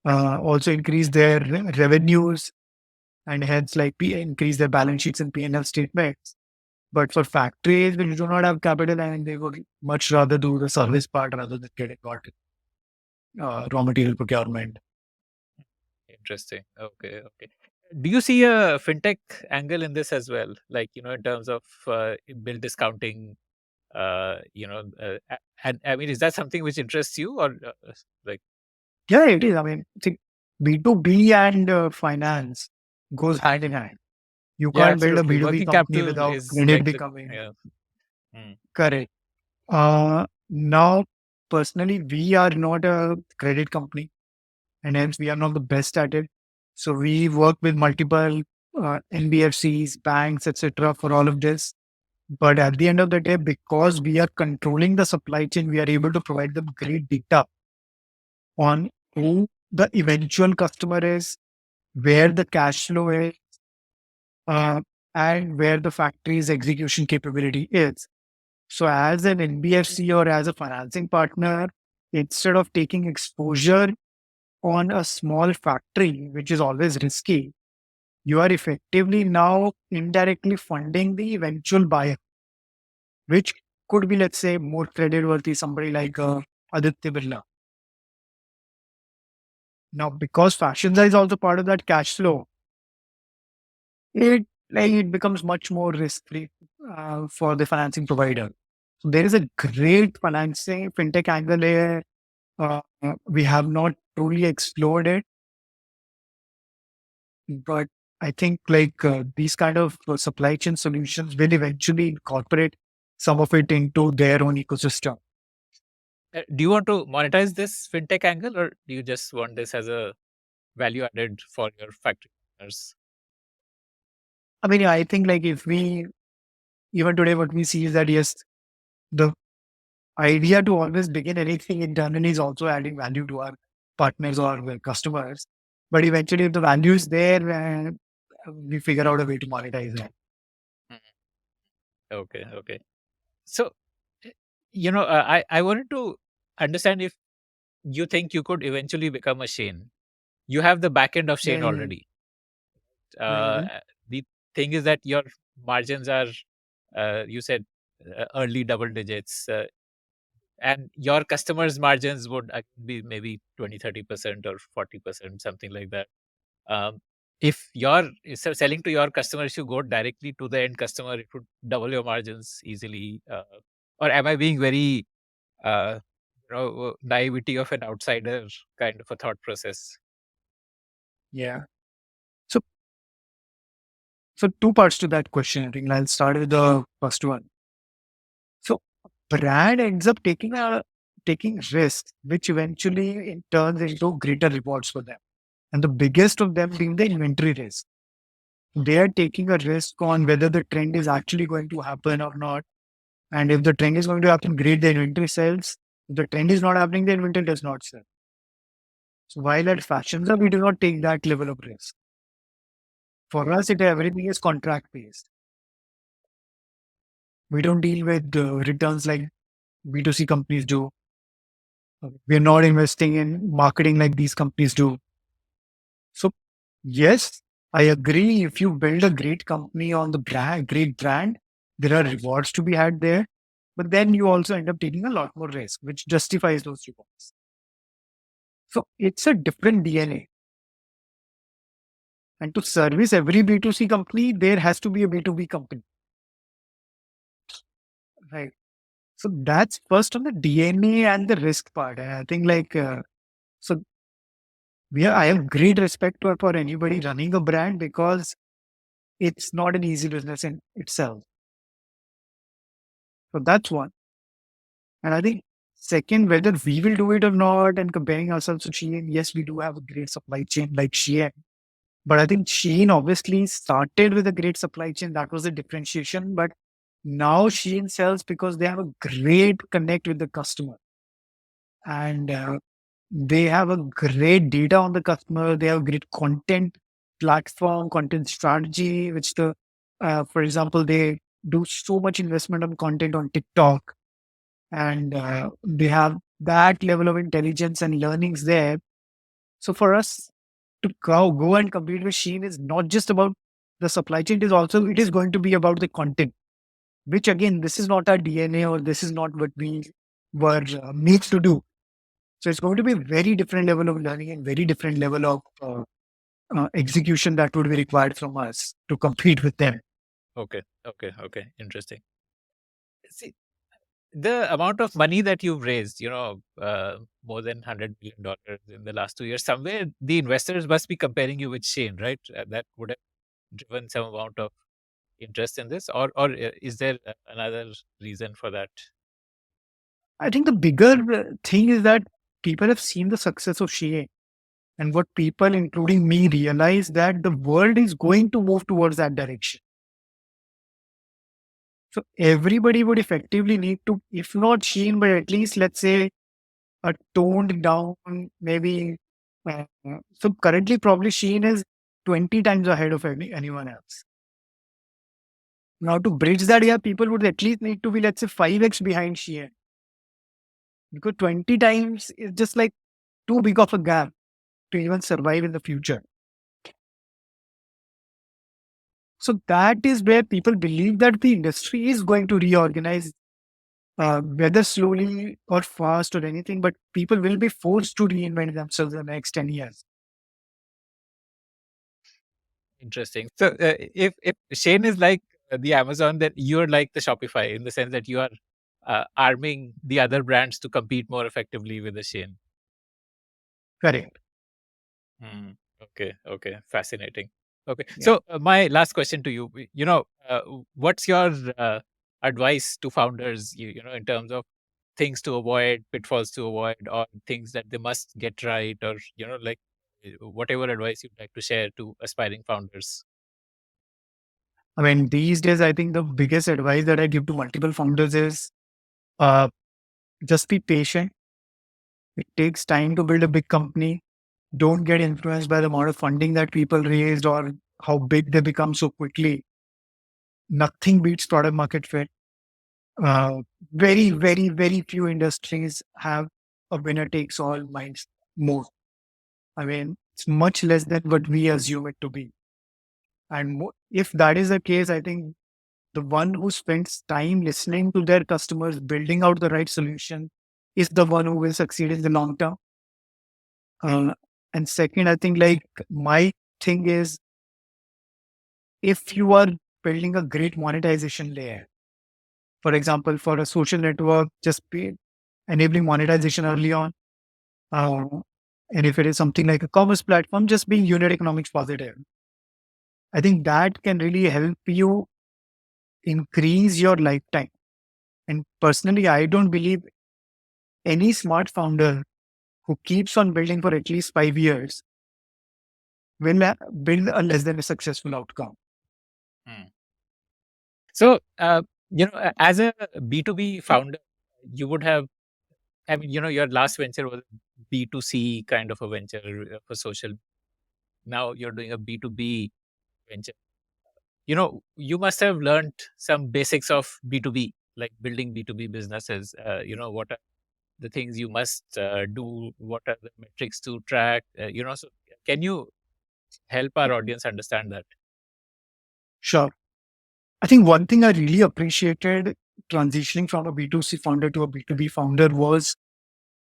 Also increase their revenues and hence like increase their balance sheets and P&L statements. But for factories which do not have capital and they would much rather do the service part rather than getting got raw material procurement. Interesting. Okay, okay. Do you see a fintech angle in this as well? Like, in terms of bill discounting, and I mean, is that something which interests you or like, Yeah, it is. I mean, see, B2B and finance goes hand in hand. You yeah, can't build a absolutely. B2B Working company capital without is credit like the, becoming yeah. Mm, correct. Now, personally, we are not a credit company and hence we are not the best at it. So we work with multiple NBFCs, banks, etc. for all of this. But at the end of the day, because we are controlling the supply chain, we are able to provide them great data on who the eventual customer is, where the cash flow is, uh, and where the factory's execution capability is. So, as an NBFC or as a financing partner, instead of taking exposure on a small factory, which is always risky, you are effectively now indirectly funding the eventual buyer, which could be, let's say, more credit worthy, somebody like Aditya Birla. Now, because Fashinza is also part of that cash flow, it becomes much more risk free for the financing provider. So there is a great financing fintech angle here. We have not truly explored it, but I think like these kind of supply chain solutions will eventually incorporate some of it into their own ecosystem. do you want to monetize this fintech angle or do you just want this as a value added for your factory owners? I mean, I think like if we even today what we see is that yes, the idea to always begin anything internally is also adding value to our partners or our customers. But eventually, if the value is there, we figure out a way to monetize it. Mm. Okay. Okay. So, eh, I wanted to understand if you think you could eventually become a Shane. You have the back end of Shane Mm-hmm. already. Mm-hmm. The thing is that your margins are, you said, early double digits, and your customers' margins would be maybe 20-30% or 40%, something like that. Um, if you're selling to your customers, you go directly to the end customer, it would double your margins easily. Or am I being very, naivety of an outsider kind of a thought process? Yeah. So, so two parts to that question. I think I'll start with the first one. So, brand ends up taking risks, which eventually it turns into greater rewards for them. And the biggest of them being the inventory risk. They are taking a risk on whether the trend is actually going to happen or not. And if the trend is going to happen, great, the inventory sells. If the trend is not happening, the inventory does not sell. So while at Fashions, we do not take that level of risk. For us, everything is contract based. We don't deal with returns like B2C companies do. We are not investing in marketing like these companies do. So, yes, I agree. If you build a great company on the great brand, there are rewards to be had there. But then you also end up taking a lot more risk, which justifies those rewards. So, it's a different DNA. And to service every B2C company, there has to be a B2B company. Right. So that's first on the DNA and the risk part. I think so I have great respect for anybody running a brand because it's not an easy business in itself. So that's one. And I think second, whether we will do it or not, and comparing ourselves to Shein, yes, we do have a great supply chain like Shein. But I think Shein obviously started with a great supply chain. That was the differentiation. But now Shein sells because they have a great connect with the customer. And they have a great data on the customer. They have great content platform, content strategy, which for example, they do so much investment on content on TikTok, and they have that level of intelligence and learnings there. So for us to go and compete with Sheen is not just about the supply chain. It is going to be about the content, which again, this is not our DNA or this is not what we were made to do. So it's going to be a very different level of learning and very different level of execution that would be required from us to compete with them. Okay. Okay. Okay. Interesting. See, the amount of money that you've raised, more than $100 million in the last 2 years, somewhere the investors must be comparing you with Shane, right? That would have driven some amount of interest in this, or is there another reason for that? I think the bigger thing is that people have seen the success of Shea, and what people, including me, realize that the world is going to move towards that direction. So everybody would effectively need to, if not Sheen, but at least let's say a toned down, maybe. So currently, probably Sheen is 20 times ahead of anyone else. Now, to bridge that gap, people would at least need to be, let's say, 5x behind Shein. Because 20 times is just like too big of a gap to even survive in the future. So that is where people believe that the industry is going to reorganize, whether slowly or fast or anything, but people will be forced to reinvent themselves in the next 10 years. Interesting. So, if Shane is like the Amazon, then you're like the Shopify in the sense that you are arming the other brands to compete more effectively with the Shane. Correct. Hmm. Okay. Okay. Fascinating. Okay. Yeah. So, my last question to you, what's your advice to founders, in terms of things to avoid, pitfalls to avoid, or things that they must get right, or, whatever advice you'd like to share to aspiring founders? I mean, these days, I think the biggest advice that I give to multiple founders is uh, just be patient. It takes time to build a big company. Don't get influenced by the amount of funding that people raised or how big they become so quickly. Nothing beats product market fit. Uh, very, very, very few industries have a winner takes all minds more. I mean, it's much less than what we assume it to be. And if that is the case, I think the one who spends time listening to their customers, building out the right solution, is the one who will succeed in the long term. Uh, and second, I think like my thing is, if you are building a great monetization layer, for example, for a social network, just enabling monetization early on. Uh, and if it is something like a commerce platform, just being unit economics positive. I think that can really help you increase your lifetime. And personally, I don't believe any smart founder who keeps on building for at least 5 years will build a less than a successful outcome. Mm. So, as a B2B founder, you would have, I mean, your last venture was a B2C kind of a venture for social. Now you're doing a B2B venture. You must have learned some basics of B2B, like building B2B businesses. What are the things you must do? What are the metrics to track? So can you help our audience understand that? Sure. I think one thing I really appreciated transitioning from a B2C founder to a B2B founder was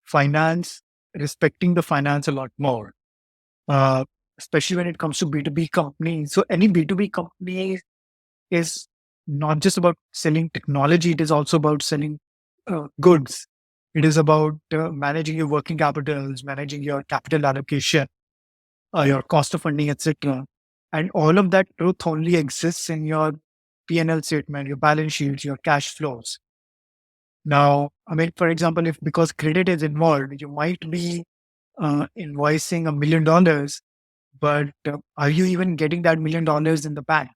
finance, respecting the finance a lot more, uh, especially when it comes to B2B companies. So, any B2B company is not just about selling technology, it is also about selling goods. It is about managing your working capitals, managing your capital allocation, your cost of funding, etc. And all of that truth only exists in your P&L statement, your balance sheets, your cash flows. Now, I mean, for example, if because credit is involved, you might be invoicing $1 million, but are you even getting that $1 million in the bank?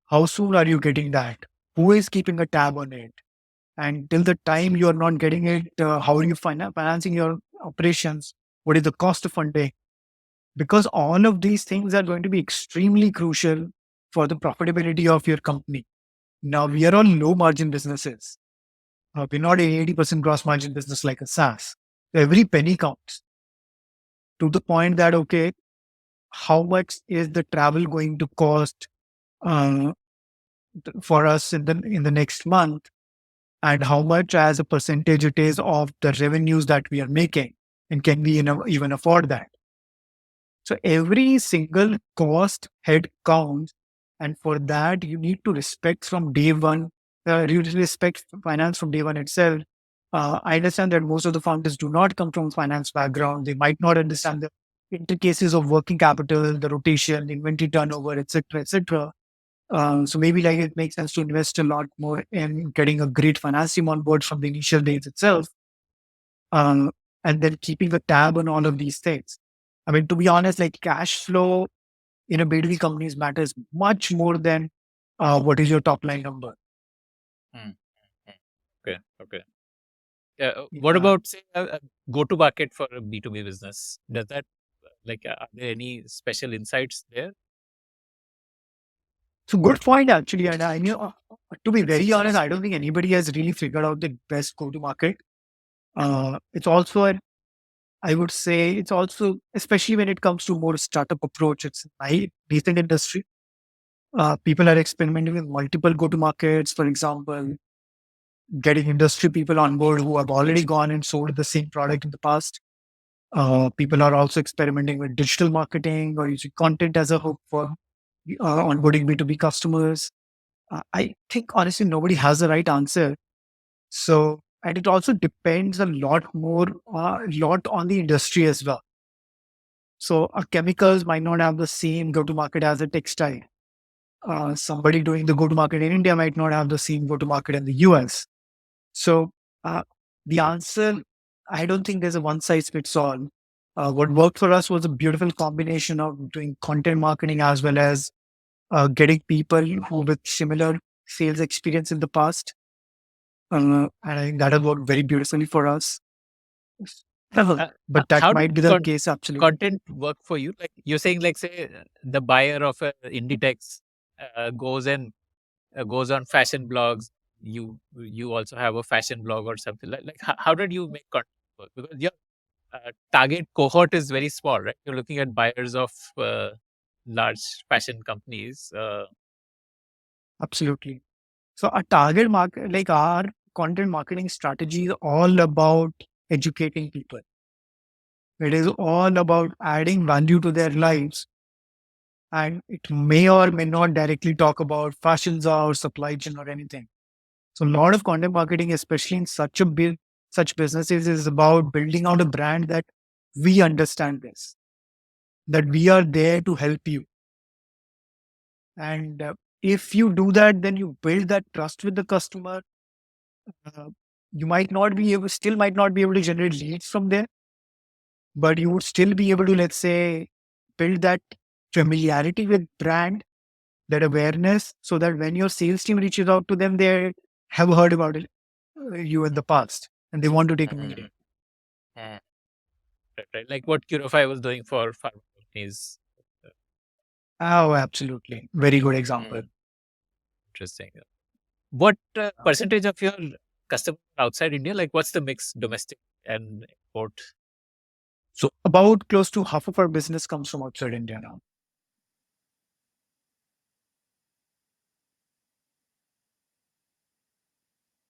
How soon are you getting that? Who is keeping a tab on it? And till the time you are not getting it, how are you financing your operations? What is the cost of funding? Because all of these things are going to be extremely crucial for the profitability of your company. Now, we are all low margin businesses. We're not an 80% gross margin business like a SaaS. Every penny counts to the point that, okay, how much is the travel going to cost uh, for us in the next month? And how much as a percentage it is of the revenues that we are making? And can we even afford that? So every single cost head counts. And for that, you need to respect from day one, you respect finance from day one itself. I understand that most of the founders do not come from finance background. They might not understand the intricacies of working capital, the rotation, inventory turnover, etc., etc. So maybe like it makes sense to invest a lot more in getting a great finance team on board from the initial days itself, um, and then keeping a tab on all of these things. I mean, to be honest, like cash flow in a B2B companies matters much more than what is your top line number. Mm, mm. Okay. Okay. What Yeah. about, say, a go-to market for a B2B business? Does that, are there any special insights there? So good point actually, and I know to be very honest, I don't think anybody has really figured out the best go to market. It's also I would say it's also, especially when it comes to more startup approach, it's my recent industry. People are experimenting with multiple go to markets. For example, getting industry people on board who have already gone and sold the same product in the past. People are also experimenting with digital marketing or using content as a hook for onboarding B2B customers. I think honestly, nobody has the right answer. So, and it also depends a lot on the industry as well. So, chemicals might not have the same go to market as a textile. Somebody doing the go to market in India might not have the same go to market in the US. So, uh, the answer, I don't think there's a one size fits all. What worked for us was a beautiful combination of doing content marketing as well as getting people who with similar sales experience in the past. And I think that has worked very beautifully for us. But that How does might be the case absolutely. content work for you? Like you're saying, like say the buyer of a indie text goes on fashion blogs. You also have a fashion blog or something like how did you make content work? Because your target cohort is very small, right? You're looking at buyers of large fashion companies. Absolutely. So our target market, like our content marketing strategy is all about educating people. It is all about adding value to their lives. And it may or may not directly talk about fashions or supply chain or anything. So a lot of content marketing, especially in such businesses, is about building out a brand that we understand this, that we are there to help you. And if you do that, then you build that trust with the customer. Uh, you might not be able to generate leads from there, but you would still be able to, let's say, build that familiarity with brand, that awareness, so that when your sales team reaches out to them, they have heard about it, you in the past, and they want to take a meeting. Mm. Right? Like what Curify was doing for pharma companies. Uh, Oh, absolutely. Very good example. Interesting. What percentage of your customers are outside India? Like, what's the mix domestic and export? So about close to half of our business comes from outside India now.